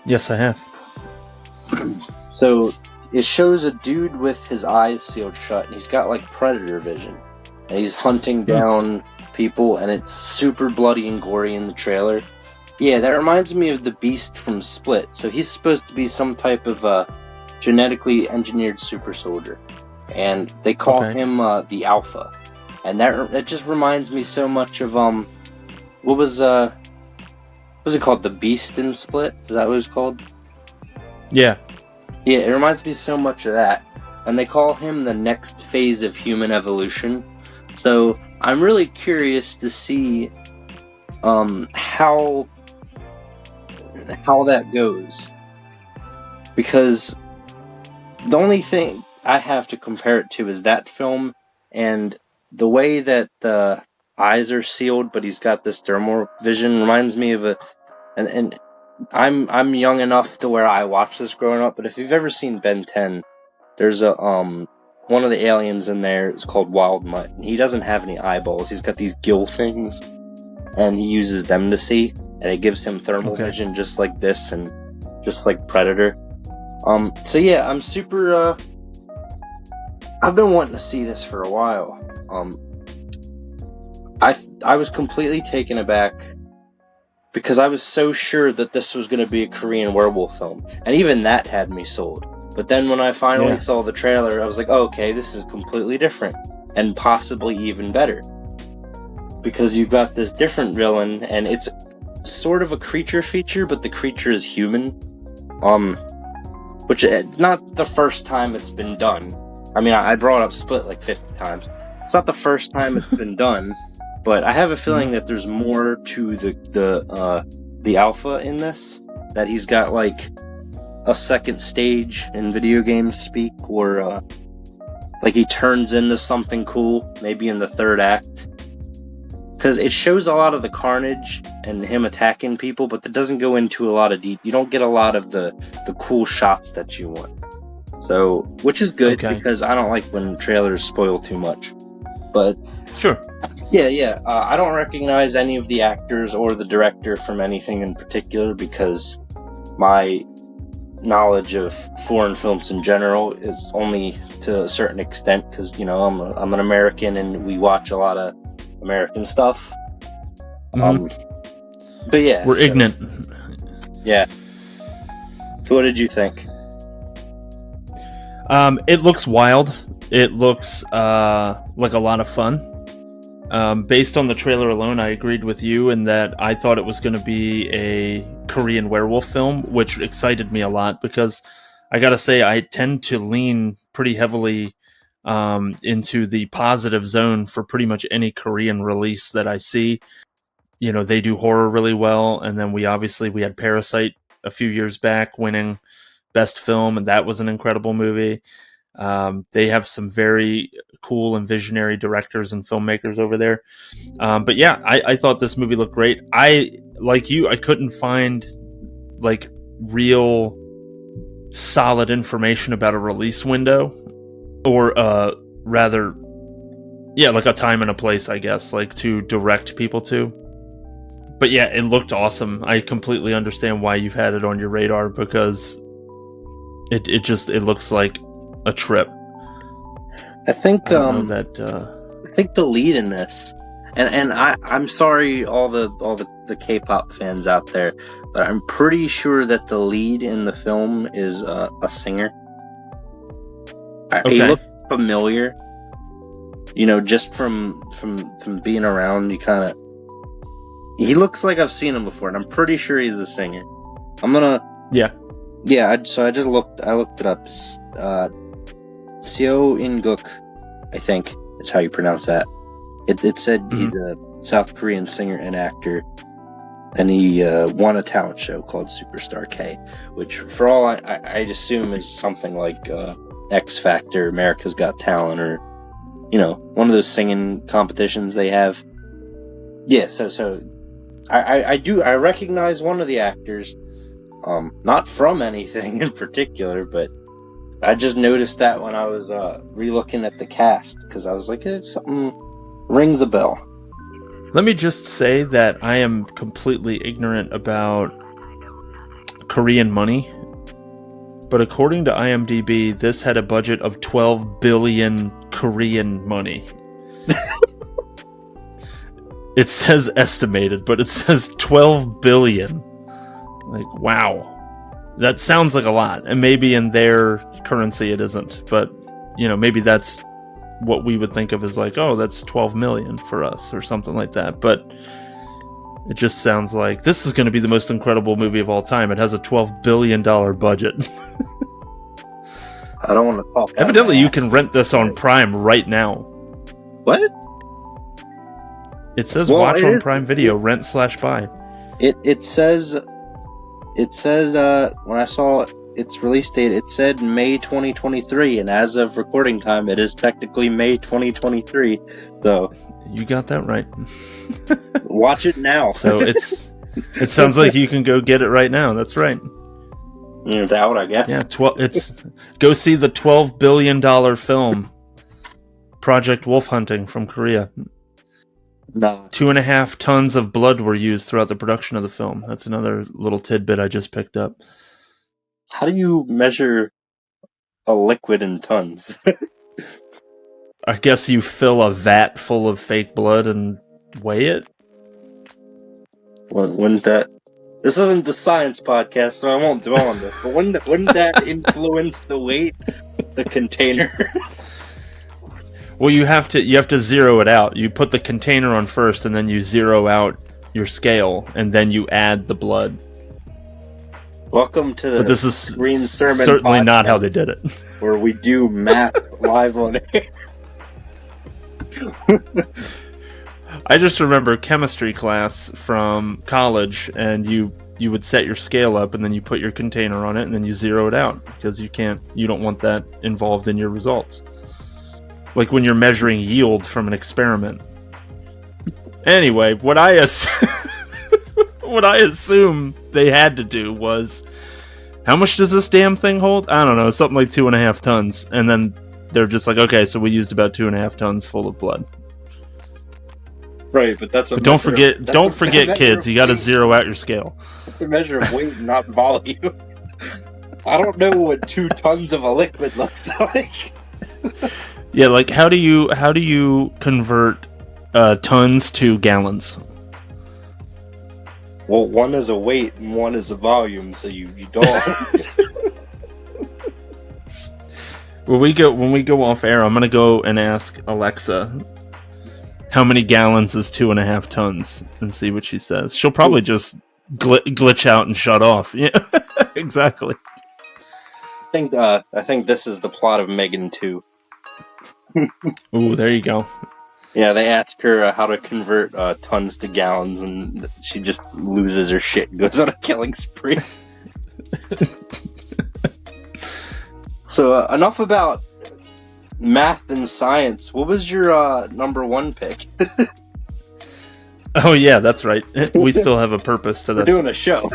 Yes, I have. So it shows a dude with his eyes sealed shut, and he's got like predator vision, and he's hunting down people, and it's super bloody and gory in the trailer. Yeah, that reminds me of the Beast from Split. So he's supposed to be some type of genetically engineered super soldier, and they call him the Alpha, and that just reminds me so much of what was it called? The Beast in Split? Is that what it was called? Yeah. Yeah, it reminds me so much of that. And they call him the next phase of human evolution. So I'm really curious to see how that goes. Because the only thing I have to compare it to is that film, and the way that the eyes are sealed, but he's got this thermal vision reminds me of and I'm young enough to where I watched this growing up, but if you've ever seen Ben 10, there's a one of the aliens in there is called Wild Mutt, and he doesn't have any eyeballs. He's got these gill things, and he uses them to see, and it gives him thermal vision just like this, and just like Predator. So yeah, I'm super I've been wanting to see this for a while. I was completely taken aback because I was so sure that this was going to be a Korean werewolf film, and even that had me sold. But then when I finally saw the trailer, I was like, oh, okay, this is completely different, and possibly even better, because you've got this different villain, and sort of a creature feature, but the creature is human. Which it's not the first time it's been done. I mean, I brought up Split like 50 times. It's not the first time it's been done, but I have a feeling that there's more to the alpha in this. That he's got like a second stage in video game speak, or like he turns into something cool, maybe in the third act. Because it shows a lot of the carnage and him attacking people, but that doesn't go into a lot of you don't get a lot of the cool shots that you want. So, which is good, because I don't like when trailers spoil too much. But sure. Yeah. I don't recognize any of the actors or the director from anything in particular, because my knowledge of foreign films in general is only to a certain extent, because, you know, I'm an American and we watch a lot of American stuff. But yeah, we're ignorant. Yeah. So what did you think? It looks wild. It looks like a lot of fun. Based on the trailer alone, I agreed with you in that I thought it was going to be a Korean werewolf film, which excited me a lot, because I gotta say I tend to lean pretty heavily into the positive zone for pretty much any Korean release that I see. You know, they do horror really well, and then we had Parasite a few years back winning Best Film, and that was an incredible movie. They have some very cool and visionary directors and filmmakers over there. But yeah, I thought this movie looked great. Like you, I couldn't find like real solid information about a release window, or rather, yeah, like a time and a place, I guess, like to direct people to. But yeah, it looked awesome. I completely understand why you've had it on your radar, because it looks like a trip. I think I think the lead in this, and I'm sorry all the K-pop fans out there, but I'm pretty sure that the lead in the film is a singer. He looked familiar, you know, just from being around. He looks like I've seen him before, and I'm pretty sure he's a singer. So I looked it up. Seo In-guk, I think is how you pronounce that. It said he's a South Korean singer and actor, and he won a talent show called Superstar K, which, for all I'd assume, is something like X Factor, America's Got Talent, or, you know, one of those singing competitions they have. Yeah, so I recognize one of the actors, not from anything in particular, but I just noticed that when I was re-looking at the cast, because I was like, something rings a bell. Let me just say that I am completely ignorant about Korean money, but according to IMDb, this had a budget of 12 billion Korean money. It says estimated, but it says 12 billion. Like, wow. That sounds like a lot, and maybe in their currency it isn't, but, you know, maybe that's what we would think of as like, oh, that's 12 million for us, or something like that. But it just sounds like this is going to be the most incredible movie of all time. It has a $12 billion budget. I don't want to talk. Evidently, you can rent this on Prime right now. What? It says watch on Prime Video, rent/buy. It says when I saw its release date, it said May 2023, and as of recording time, it is technically May 2023. So you got that right. Watch it now. So it sounds like you can go get it right now. That's right. It's out, I guess. Yeah, go see the $12 billion film Project Wolf Hunting from Korea. No. 2.5 tons of blood were used throughout the production of the film. That's another little tidbit I just picked up. How do you measure a liquid in tons? I guess you fill a vat full of fake blood and weigh it? Wouldn't that... This isn't the science podcast, so I won't dwell on this, but wouldn't that influence the weight? The container? Well, you have to zero it out. You put the container on first, and then you zero out your scale, and then you add the blood. Welcome to the But this is Green Sermon certainly podcast, not how they did it. where we do math live on air. I just remember chemistry class from college, and you would set your scale up, and then you put your container on it, and then you zero it out, because you don't want that involved in your results. Like when you're measuring yield from an experiment. Anyway, what I assume they had to do was, how much does this damn thing hold? I don't know, something like 2.5 tons. And then they're just like, okay, so we used about 2.5 tons full of blood. Right, but that's a. But don't forget, kids, you got to zero out your scale. It's a measure of weight, not volume. I don't know what 2 tons of a liquid looks like. Yeah, like how do you convert tons to gallons? Well, one is a weight and one is a volume, so you don't. When we go off air, I'm gonna go and ask Alexa how many gallons is 2.5 tons, and see what she says. She'll probably just glitch out and shut off. Yeah, exactly. I think this is the plot of Megan 2. Ooh, there you go. Yeah, they ask her how to convert tons to gallons, and she just loses her shit and goes on a killing spree. So, enough about math and science. What was your number one pick? Oh yeah, that's right. We still have a purpose to this. We're doing a show.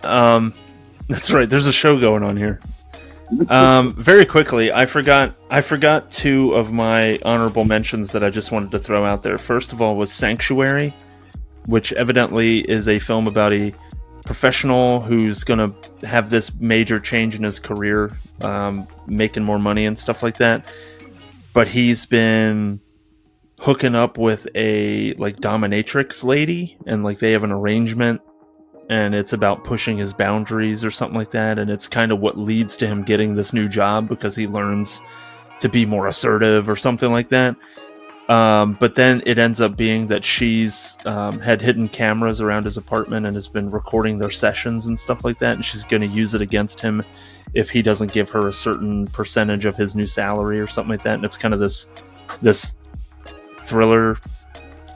That's right. There's a show going on here. Very quickly, I forgot 2 of my honorable mentions that I just wanted to throw out there. First of all was Sanctuary, which evidently is a film about a professional who's going to have this major change in his career, making more money and stuff like that. But he's been hooking up with a like dominatrix lady, and like they have an arrangement. And it's about pushing his boundaries or something like that. And it's kind of what leads to him getting this new job, because he learns to be more assertive or something like that. But then it ends up being that she's had hidden cameras around his apartment and has been recording their sessions and stuff like that. And she's going to use it against him if he doesn't give her a certain percentage of his new salary or something like that. And it's kind of this thriller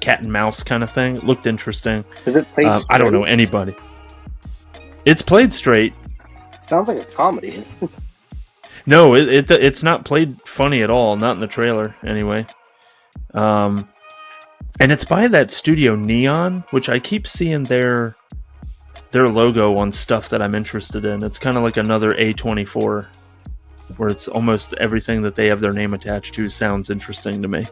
cat and mouse kind of thing. It looked interesting. Is it played straight? I don't know anybody. It's played straight. Sounds like a comedy. No, it's not played funny at all. Not in the trailer, anyway. And it's by that studio Neon, which I keep seeing their logo on stuff that I'm interested in. It's kind of like another A24, where it's almost everything that they have their name attached to sounds interesting to me.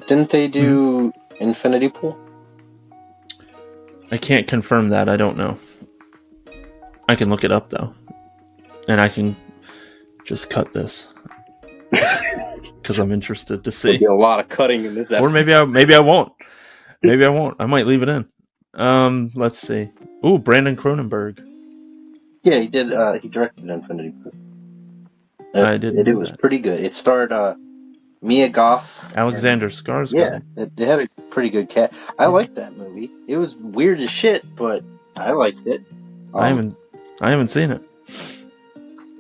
Didn't they do Infinity Pool? I can't confirm that. I don't know. I can look it up, though. And I can just cut this. Because I'm interested to see. There'll be a lot of cutting in this episode. Or maybe I won't. Maybe I won't. I might leave it in. Let's see. Ooh, Brandon Cronenberg. Yeah, he did. He directed Infinity Pool. I didn't. It was pretty good. It starred Mia Goth, Alexander Skarsgård. Yeah, it had a pretty good cast. I liked that movie. It was weird as shit, but I liked it. I haven't seen it.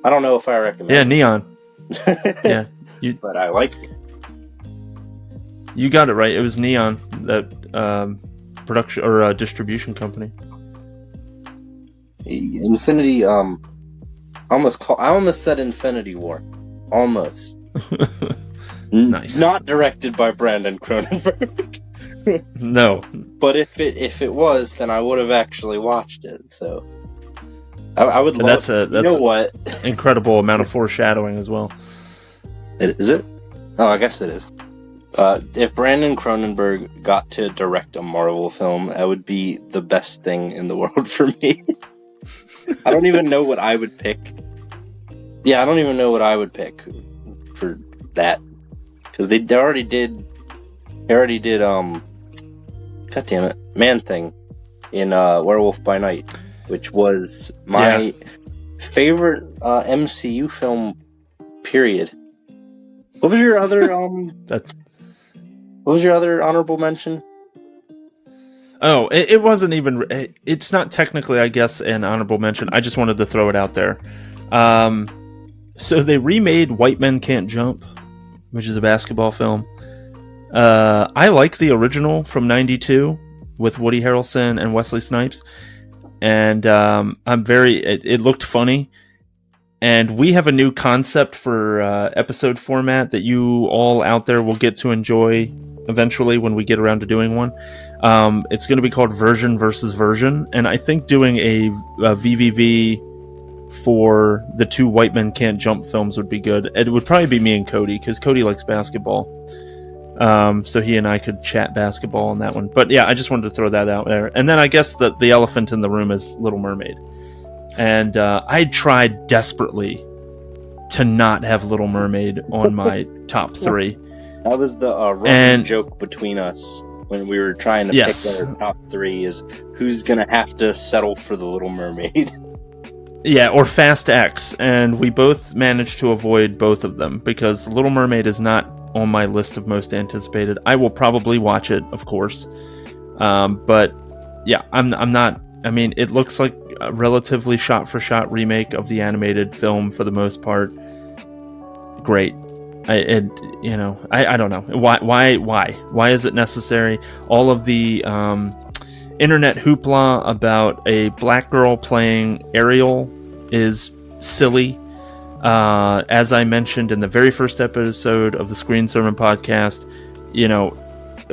I don't know if I recommend. Yeah, Neon. Yeah, but I liked it. You got it right. It was Neon, that production or distribution company. Infinity. I almost said Infinity War. Almost. Nice. Not directed by Brandon Cronenberg. No. But if it was, then I would have actually watched it. So I would love. That's you know what? Incredible amount of foreshadowing as well. Is it? Oh, I guess it is. If Brandon Cronenberg got to direct a Marvel film, that would be the best thing in the world for me. I don't even know what I would pick. Yeah, I don't even know what I would pick for that, because they already did. God damn it, Man-Thing in Werewolf by Night, which was my favorite MCU film. Period. What was your other What was your other honorable mention? Oh, it wasn't even. It's not technically, I guess, an honorable mention. I just wanted to throw it out there. So they remade White Men Can't Jump, which is a basketball film. I like the original from '92 with Woody Harrelson and Wesley Snipes, and I'm very. It looked funny, and we have a new concept for episode format that you all out there will get to enjoy eventually when we get around to doing one. It's going to be called Version versus Version, and I think doing a VVV for the two White Men Can't Jump films would be good. It would probably be me and Cody, because Cody likes basketball. So he and I could chat basketball on that one. But yeah, I just wanted to throw that out there. And then I guess the elephant in the room is Little Mermaid. And I tried desperately to not have Little Mermaid on my top 3. That was the running joke between us when we were trying to pick our top 3 is who's going to have to settle for the Little Mermaid. Yeah, or Fast X, and we both managed to avoid both of them because Little Mermaid is not on my list of most anticipated. I will probably watch it, of course, but yeah, I'm not. I mean, it looks like a relatively shot-for-shot remake of the animated film for the most part. Great. I don't know why is it necessary? All of the internet hoopla about a black girl playing Ariel is silly. As I mentioned in the very first episode of the Screen Sermon podcast,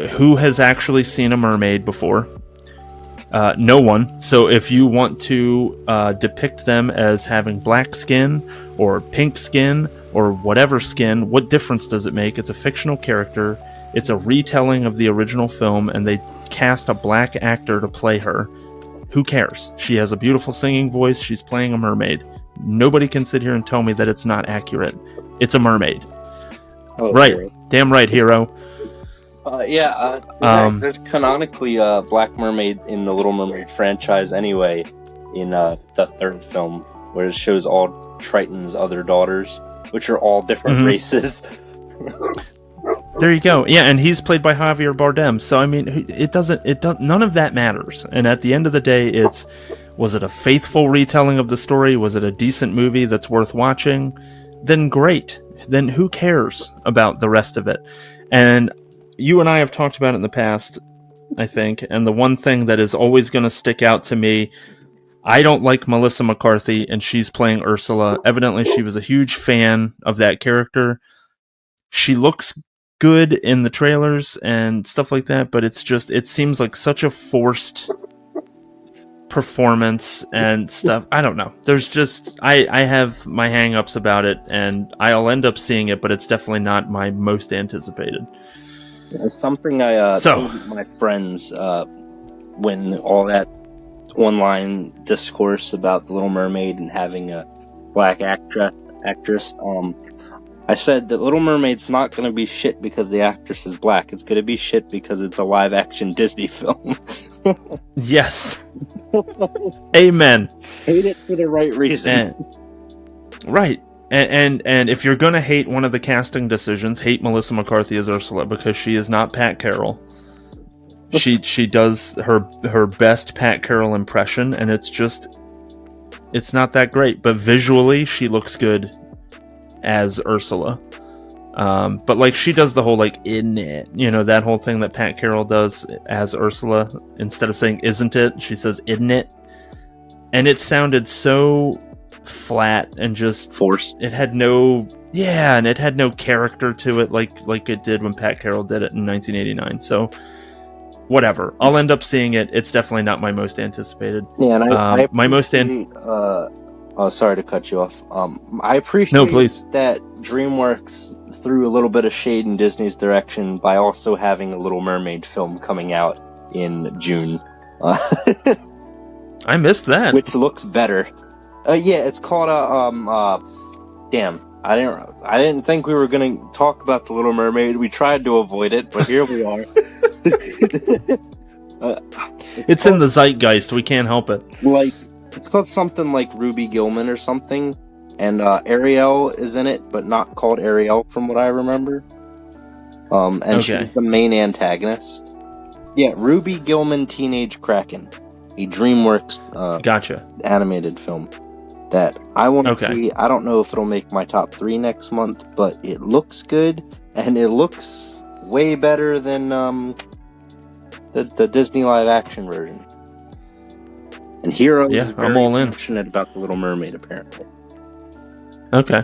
who has actually seen a mermaid before? No one. So if you want to depict them as having black skin or pink skin or whatever skin, what difference does it make? It's a fictional character. It's a retelling of the original film, and they cast a black actor to play her. Who cares? She has a beautiful singing voice. She's playing a mermaid. Nobody can sit here and tell me that it's not accurate. It's a mermaid. Oh, right. Sorry. Damn right, hero. There's canonically a Black Mermaid in the Little Mermaid franchise anyway, in the third film, where it shows all Triton's other daughters, which are all different races. There you go. Yeah, and he's played by Javier Bardem. So I mean, none of that matters. And at the end of the day, was it a faithful retelling of the story? Was it a decent movie that's worth watching? Then great. Then who cares about the rest of it? And you and I have talked about it in the past, I think, and the one thing that is always going to stick out to me, I don't like Melissa McCarthy, and she's playing Ursula. Evidently, she was a huge fan of that character. She looks good in the trailers and stuff like that, but it seems like such a forced performance and stuff. I don't know. There's just, I have my hang-ups about it, and I'll end up seeing it, but it's definitely not my most anticipated. Something I told my friends when all that online discourse about the Little Mermaid and having a black actress, I said that Little Mermaid's not going to be shit because the actress is black. It's going to be shit because it's a live-action Disney film. Yes. Amen. Hate it for the right reason. Right. And if you're going to hate one of the casting decisions, hate Melissa McCarthy as Ursula, because she is not Pat Carroll. She does her best Pat Carroll impression, and it's not that great. But visually, she looks good as Ursula. But like she does the whole like "isn't it," that whole thing that Pat Carroll does as Ursula. Instead of saying "isn't it," she says "isn't it," and it sounded so flat and just forced. It had no character to it like it did when Pat Carroll did it in 1989. So whatever, I'll end up seeing it. It's definitely not my most anticipated. Yeah, and I my most sorry to cut you off. I appreciate that DreamWorks threw a little bit of shade in Disney's direction by also having a Little Mermaid film coming out in June. I missed that. Which looks better. Yeah, it's called damn. I didn't think we were going to talk about the Little Mermaid. We tried to avoid it, but here we are. It's in the zeitgeist. We can't help it. Like, it's called something like Ruby Gillman or something, and Ariel is in it, but not called Ariel from what I remember. And she's the main antagonist. Yeah, Ruby Gilman Teenage Kraken, a DreamWorks Gotcha. animated film that I want to Okay. see. I don't know if it'll make my top 3 next month, but it looks good, and it looks way better than the Disney live action version. And Hero is very I'm all in. passionate about the Little Mermaid, apparently. Okay.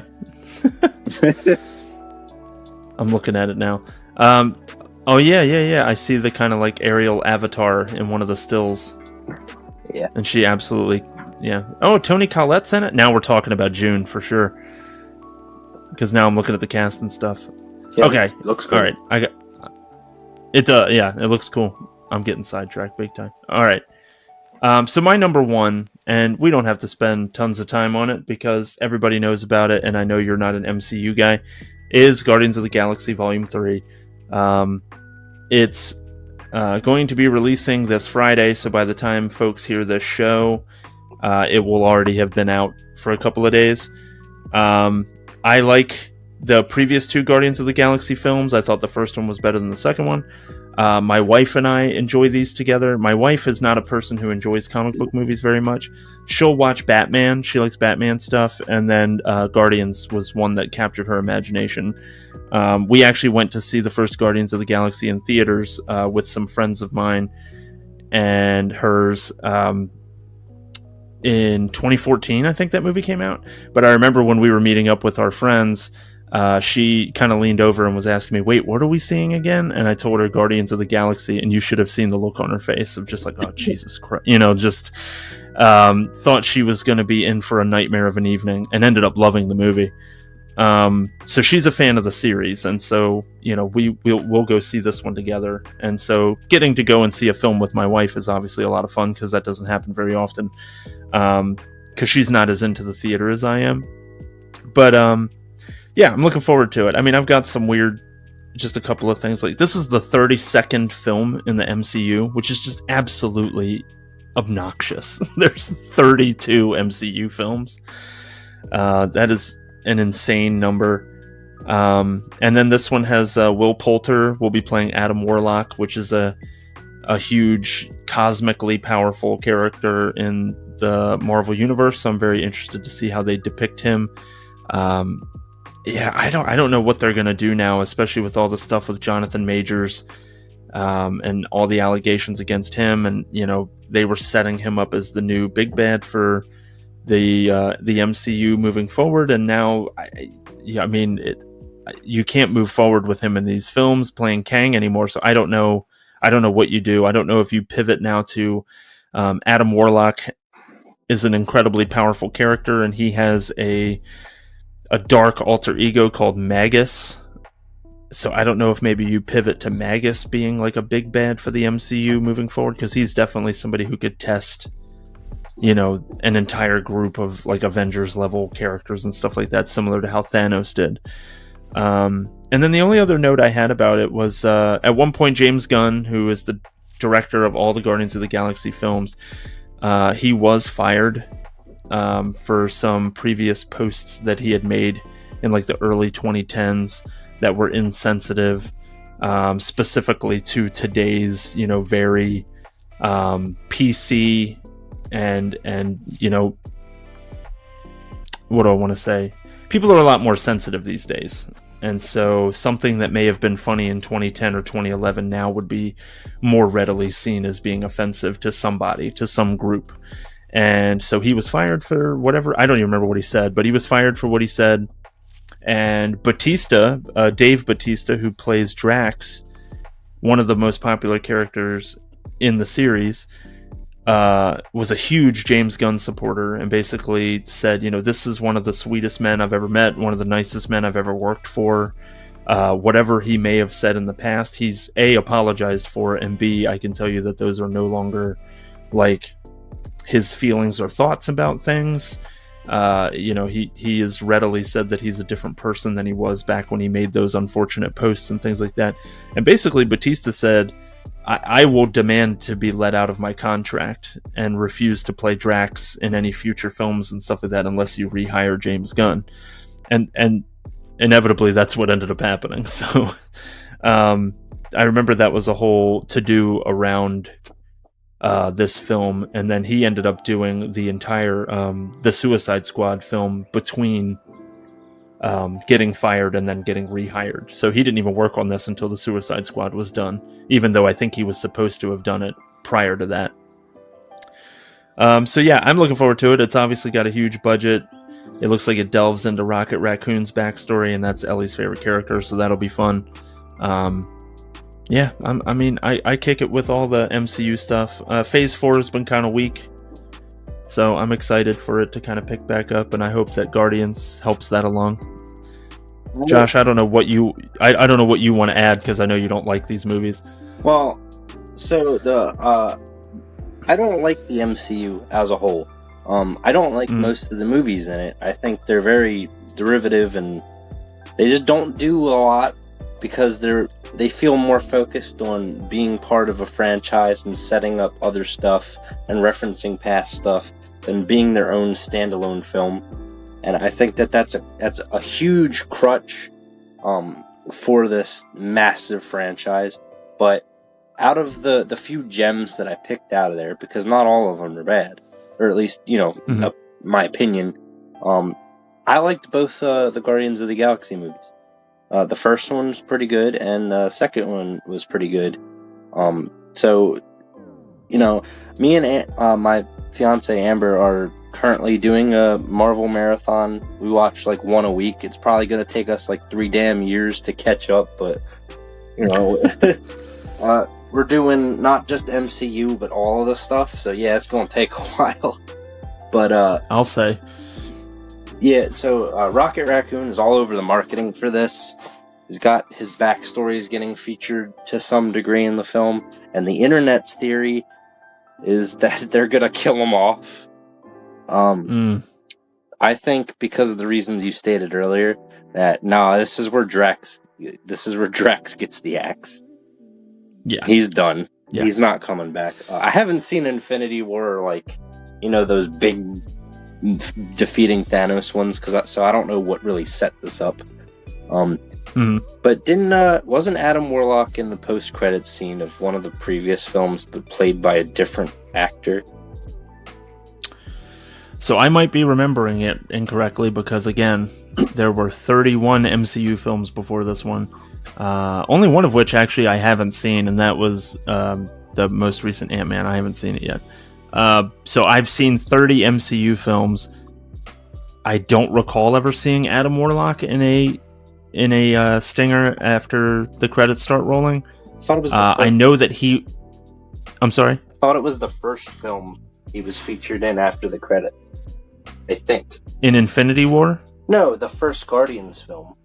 I'm looking at it now. Oh yeah. I see the kind of like aerial avatar in one of the stills. Yeah. And she absolutely, yeah. Oh, Toni Collette's in it? Now we're talking about June for sure. Because now I'm looking at the cast and stuff. Yeah, okay. Looks cool. All right. I got it. Yeah, it looks cool. I'm getting sidetracked big time. All right. So my number one, and we don't have to spend tons of time on it because everybody knows about it, and I know you're not an MCU guy, is Guardians of the Galaxy Volume 3. It's going to be releasing this Friday, so by the time folks hear this show, it will already have been out for a couple of days. I like the previous 2 Guardians of the Galaxy films. I thought the first one was better than the second one. My wife and I enjoy these together. My wife is not a person who enjoys comic book movies very much. She'll watch Batman. She likes Batman stuff. And then Guardians was one that captured her imagination. We actually went to see the first Guardians of the Galaxy in theaters with some friends of mine and hers in 2014. I think that movie came out. But I remember when we were meeting up with our friends, she kind of leaned over and was asking me, wait, what are we seeing again? And I told her Guardians of the Galaxy, and you should have seen the look on her face of just like, oh, Jesus Christ. Just thought she was going to be in for a nightmare of an evening and ended up loving the movie. So she's a fan of the series, and so, we'll go see this one together. And so getting to go and see a film with my wife is obviously a lot of fun because that doesn't happen very often. Because she's not as into the theater as I am. But, yeah, I'm looking forward to it. I mean, I've got some just a couple of things. Like, this is the 32nd film in the MCU, which is just absolutely obnoxious. There's 32 MCU films. That is an insane number. And then this one has Will Poulter will be playing Adam Warlock, which is a huge, cosmically powerful character in the Marvel Universe. So I'm very interested to see how they depict him. I don't know what they're gonna do now, especially with all the stuff with Jonathan Majors, and all the allegations against him, and they were setting him up as the new big bad for the MCU moving forward, and now, you can't move forward with him in these films playing Kang anymore. So I don't know what you do. I don't know if you pivot now to Adam Warlock is an incredibly powerful character, and he has a dark alter ego called Magus. So I don't know if maybe you pivot to Magus being like a big bad for the MCU moving forward, because he's definitely somebody who could test, an entire group of like Avengers level characters and stuff like that, similar to how Thanos did. And then the only other note I had about it was at one point James Gunn, who is the director of all the Guardians of the Galaxy films, he was fired for some previous posts that he had made in like the early 2010s that were insensitive, specifically to today's, very PC and what do I want to say? People are a lot more sensitive these days. And so something that may have been funny in 2010 or 2011 now would be more readily seen as being offensive to somebody, to some group. And so he was fired for whatever. I don't even remember what he said, but he was fired for what he said. And Bautista, Dave Bautista, who plays Drax, one of the most popular characters in the series, was a huge James Gunn supporter and basically said, this is one of the sweetest men I've ever met, one of the nicest men I've ever worked for. Whatever he may have said in the past, he's A, apologized for it, and B, I can tell you that those are no longer like his feelings or thoughts about things. He has readily said that he's a different person than he was back when he made those unfortunate posts and things like that. And basically Bautista said, I will demand to be let out of my contract and refuse to play Drax in any future films and stuff like that unless you rehire James Gunn. And inevitably that's what ended up happening. So I remember that was a whole to-do around this film, and then he ended up doing the entire the Suicide Squad film between getting fired and then getting rehired. So he didn't even work on this until the Suicide Squad was done, even though I think he was supposed to have done it prior to that. So yeah, I'm looking forward to it. It's obviously got a huge budget. It looks like it delves into Rocket Raccoon's backstory, and that's Ellie's favorite character, so that'll be fun. Yeah, I kick it with all the MCU stuff. Phase 4 has been kind of weak, so I'm excited for it to kind of pick back up, and I hope that Guardians helps that along. Josh, I don't know what you I don't know what you want to add, because I know you don't like these movies. Well, so I don't like the MCU as a whole. I don't like most of the movies in it. I think they're very derivative, and they just don't do a lot because they feel more focused on being part of a franchise and setting up other stuff and referencing past stuff than being their own standalone film. And I think that's a huge crutch for this massive franchise. But out of the few gems that I picked out of there, because not all of them are bad, or at least, my opinion, I liked both the Guardians of the Galaxy movies. The first one's pretty good, and the second one was pretty good. So, me and my fiance Amber are currently doing a Marvel marathon. We watch like one a week. It's probably going to take us like 3 damn years to catch up, but we're doing not just MCU, but all of the stuff. So yeah, it's going to take a while. But I'll say. Yeah, so Rocket Raccoon is all over the marketing for this. He's got his backstory is getting featured to some degree in the film, and the internet's theory is that they're gonna kill him off. I think because of the reasons you stated earlier, that this is where Drax gets the axe. Yeah, he's done. Yes. He's not coming back. I haven't seen Infinity War, like those big defeating Thanos ones, so I don't know what really set this up. But wasn't Adam Warlock in the post-credits scene of one of the previous films, but played by a different actor? So I might be remembering it incorrectly, because again, there were 31 MCU films before this one. Only one of which actually I haven't seen, and that was the most recent Ant-Man. I haven't seen it yet. So I've seen 30 MCU films. I don't recall ever seeing Adam Warlock in a stinger after the credits start rolling. I know that he... I'm sorry? I thought it was the first film he was featured in after the credits. I think. In Infinity War? No, the first Guardians film.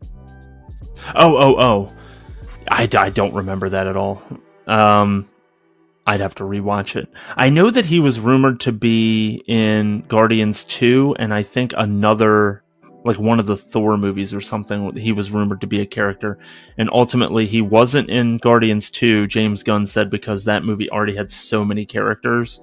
Oh. I don't remember that at all. I'd have to rewatch it. I know that he was rumored to be in Guardians 2, and I think another, like one of the Thor movies or something, he was rumored to be a character. And ultimately, he wasn't in Guardians 2, James Gunn said, because that movie already had so many characters.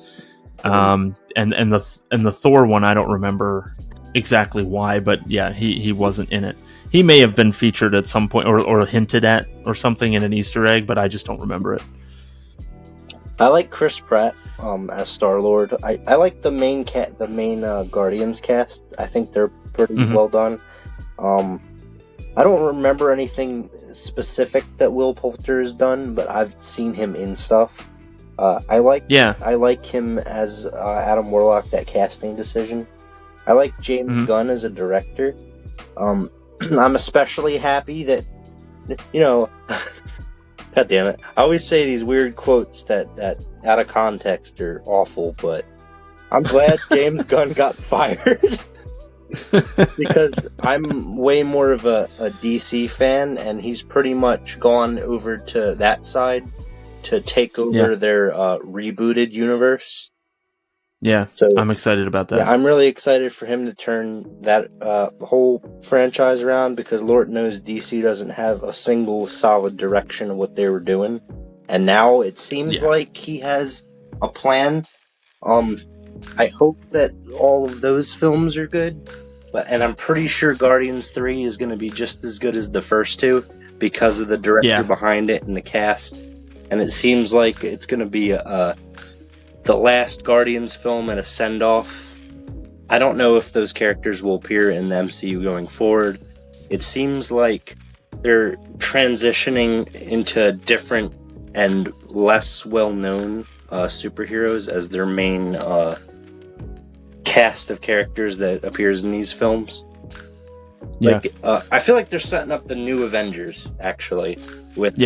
And the Thor one, I don't remember exactly why, but yeah, he wasn't in it. He may have been featured at some point, or hinted at, or something in an Easter egg, but I just don't remember it. I like Chris Pratt as Star-Lord. I like the main Guardians cast. I think they're pretty well done. I don't remember anything specific that Will Poulter has done, but I've seen him in stuff. I like him as Adam Warlock, that casting decision. I like James Gunn as a director. I'm especially happy that, God damn it. I always say these weird quotes that out of context are awful, but I'm glad James Gunn got fired. Because I'm way more of a DC fan, and he's pretty much gone over to that side to take over their rebooted universe. Yeah, so I'm excited about that. Yeah, I'm really excited for him to turn that whole franchise around, because Lord knows DC doesn't have a single solid direction of what they were doing. And now it seems like he has a plan. I hope that all of those films are good. And I'm pretty sure Guardians 3 is going to be just as good as the first two, because of the director Yeah. behind it and the cast. And it seems like it's going to be the last Guardians film and a send-off. I don't know if those characters will appear in the MCU going forward. It seems like they're transitioning into different and less well-known superheroes as their main cast of characters that appears in these films. Yeah. Like, I feel like they're setting up the new Avengers, actually, with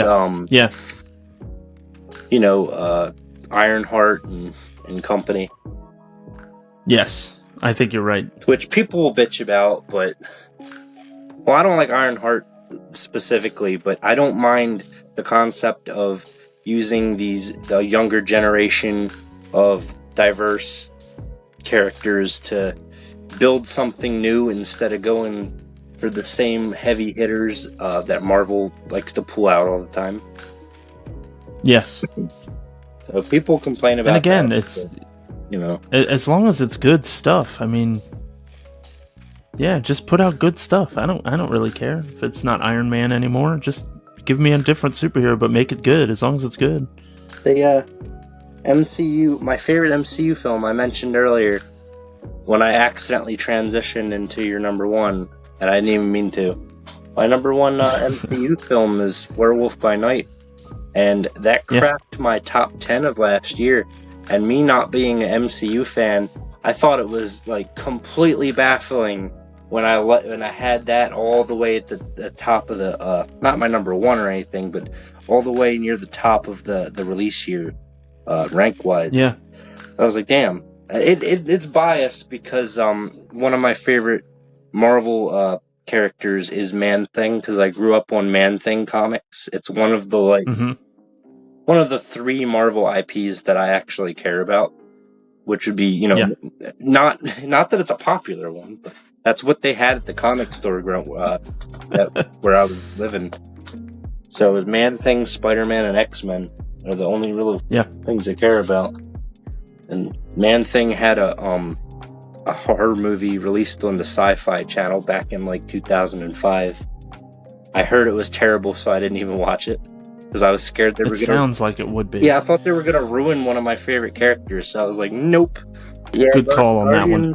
Ironheart and company. Yes, I think you're right. Which people will bitch about, but I don't like Ironheart specifically, but I don't mind the concept of using the younger generation of diverse characters to build something new instead of going for the same heavy hitters that Marvel likes to pull out all the time. Yes. So people complain about and again, that, it's but, as long as it's good stuff. I mean, yeah, just put out good stuff. I don't really care if it's not Iron Man anymore. Just give me a different superhero, but make it good. As long as it's good. The MCU, my favorite MCU film I mentioned earlier, when I accidentally transitioned into your number one, and I didn't even mean to. My number one MCU film is Werewolf by Night, and that cracked my top 10 of last year. And me not being an MCU fan, I thought it was like completely baffling when I had that all the way at the top of the not my number one or anything, but all the way near the top of the release year rank wise. Yeah, I was like, damn. It's biased because one of my favorite Marvel characters is Man-Thing, because I grew up on Man-Thing comics. It's one of the one of the 3 Marvel IPs that I actually care about, which would be, not that it's a popular one, but that's what they had at the comic store where I was living. So it was Man-Thing, Spider-Man, and X-Men are the only real things I care about. And Man-Thing had a horror movie released on the Sci-Fi Channel back in like 2005. I heard it was terrible, so I didn't even watch it because I was scared they were going to... It sounds like it would be. Yeah, I thought they were going to ruin one of my favorite characters, so I was like, nope. Yeah, good call on that one.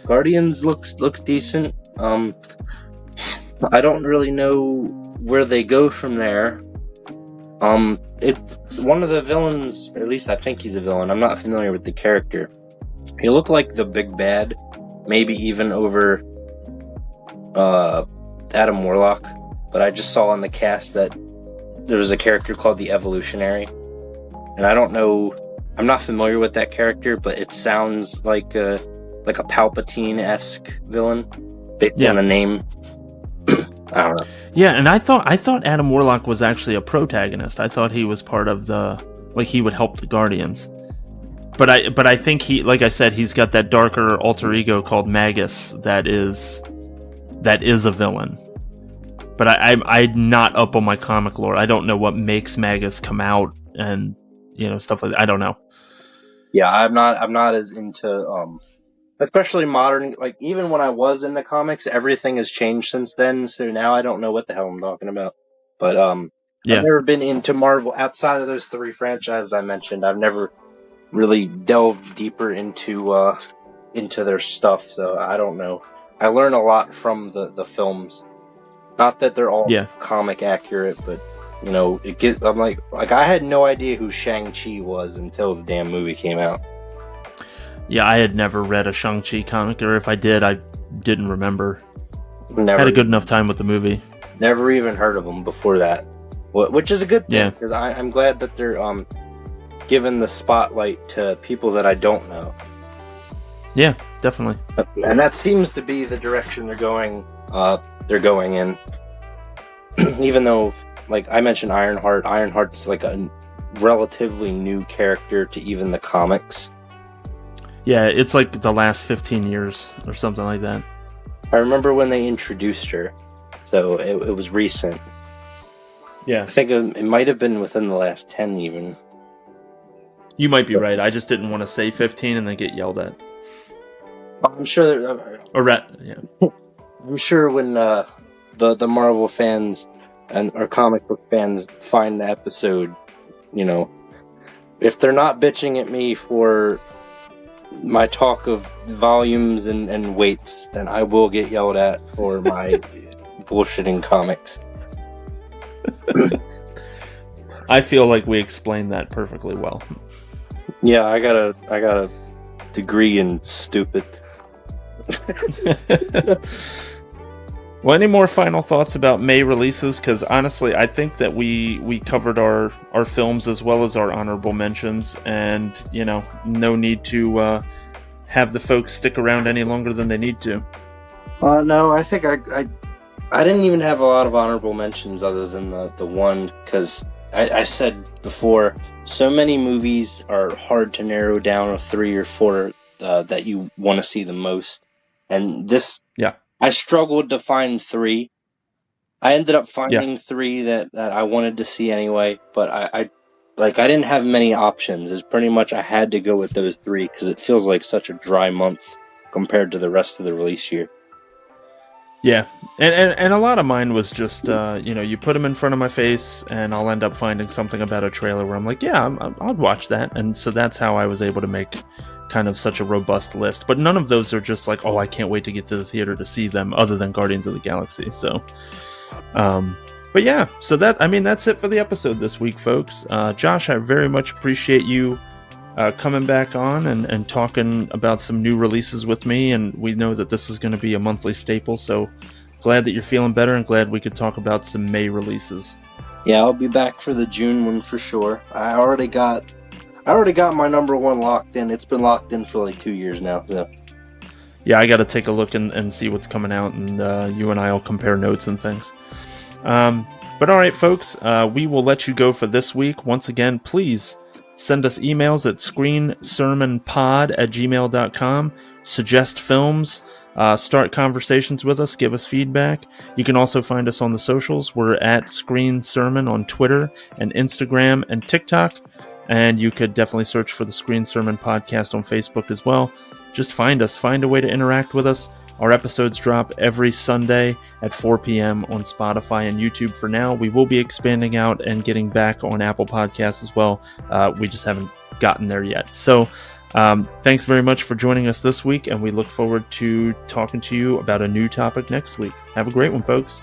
Guardians looks decent. I don't really know where they go from there. One of the villains, or at least I think he's a villain. I'm not familiar with the character. He looked like the big bad, maybe even over Adam Warlock. But I just saw in the cast that there was a character called the Evolutionary, and I don't know. I'm not familiar with that character, but it sounds like a Palpatine-esque villain based on the name. I don't know. Yeah, and I thought Adam Warlock was actually a protagonist. I thought he was part of he would help the Guardians. But I think he, like I said, he's got that darker alter ego called Magus that is a villain. But I'm not up on my comic lore. I don't know what makes Magus come out and stuff like that. I don't know. Yeah, I'm not as into especially modern, like even when I was in the comics, everything has changed since then, so now I don't know what the hell I'm talking about. But I've never been into Marvel outside of those 3 franchises I mentioned. I've never really delved deeper into their stuff, so I don't know. I learn a lot from the films. Not that they're all comic accurate, but I'm like I had no idea who Shang-Chi was until the damn movie came out. Yeah, I had never read a Shang-Chi comic, or if I did, I didn't remember. Never had a good enough time with the movie. Never even heard of them before that, which is a good thing, because I'm glad that they're giving the spotlight to people that I don't know. Yeah, definitely. And that seems to be the direction they're going in. Even though, like I mentioned, Ironheart's like a relatively new character to even the comics. Yeah, it's like the last 15 years or something like that. I remember when they introduced her, so it was recent. Yeah. I think it might have been within the last 10 even. You might be right. I just didn't want to say 15 and then get yelled at. I'm sure I'm sure when the Marvel fans and our comic book fans find the episode, if they're not bitching at me for my talk of volumes and weights, then I will get yelled at for my bullshitting comics. I feel like we explained that perfectly well. Yeah, I got a degree in stupid. Well, any more final thoughts about May releases? Because honestly, I think that we covered our films as well as our honorable mentions, and no need to have the folks stick around any longer than they need to. No, I think I didn't even have a lot of honorable mentions other than the one, because I said before, so many movies are hard to narrow down of 3 or 4 that you want to see the most, and this. Yeah. I struggled to find 3. I ended up finding 3 that I wanted to see anyway, but I didn't have many options. It's pretty much I had to go with those 3 because it feels like such a dry month compared to the rest of the release year. Yeah, and a lot of mine was just, you put them in front of my face, and I'll end up finding something about a trailer where I'm like, yeah, I'd watch that, and so that's how I was able to make kind of such a robust list. But none of those are just like, oh, I can't wait to get to the theater to see them, other than Guardians of the Galaxy. So, but yeah, so that's it for the episode this week, folks. Josh, I very much appreciate you coming back on and talking about some new releases with me, and we know that this is going to be a monthly staple, so glad that you're feeling better and glad we could talk about some May releases. Yeah, I'll be back for the June one for sure. I already got my number 1 locked in. It's been locked in for like 2 years now. So. Yeah, I got to take a look and see what's coming out, and you and I will compare notes and things. But all right, folks, we will let you go for this week. Once again, please send us emails at screensermonpod@gmail.com. Suggest films. Start conversations with us. Give us feedback. You can also find us on the socials. We're at Screen Sermon on Twitter and Instagram and TikTok. And you could definitely search for the Screen Sermon Podcast on Facebook as well. Just find us. Find a way to interact with us. Our episodes drop every Sunday at 4 p.m. on Spotify and YouTube for now. We will be expanding out and getting back on Apple Podcasts as well. We just haven't gotten there yet. So thanks very much for joining us this week, and we look forward to talking to you about a new topic next week. Have a great one, folks.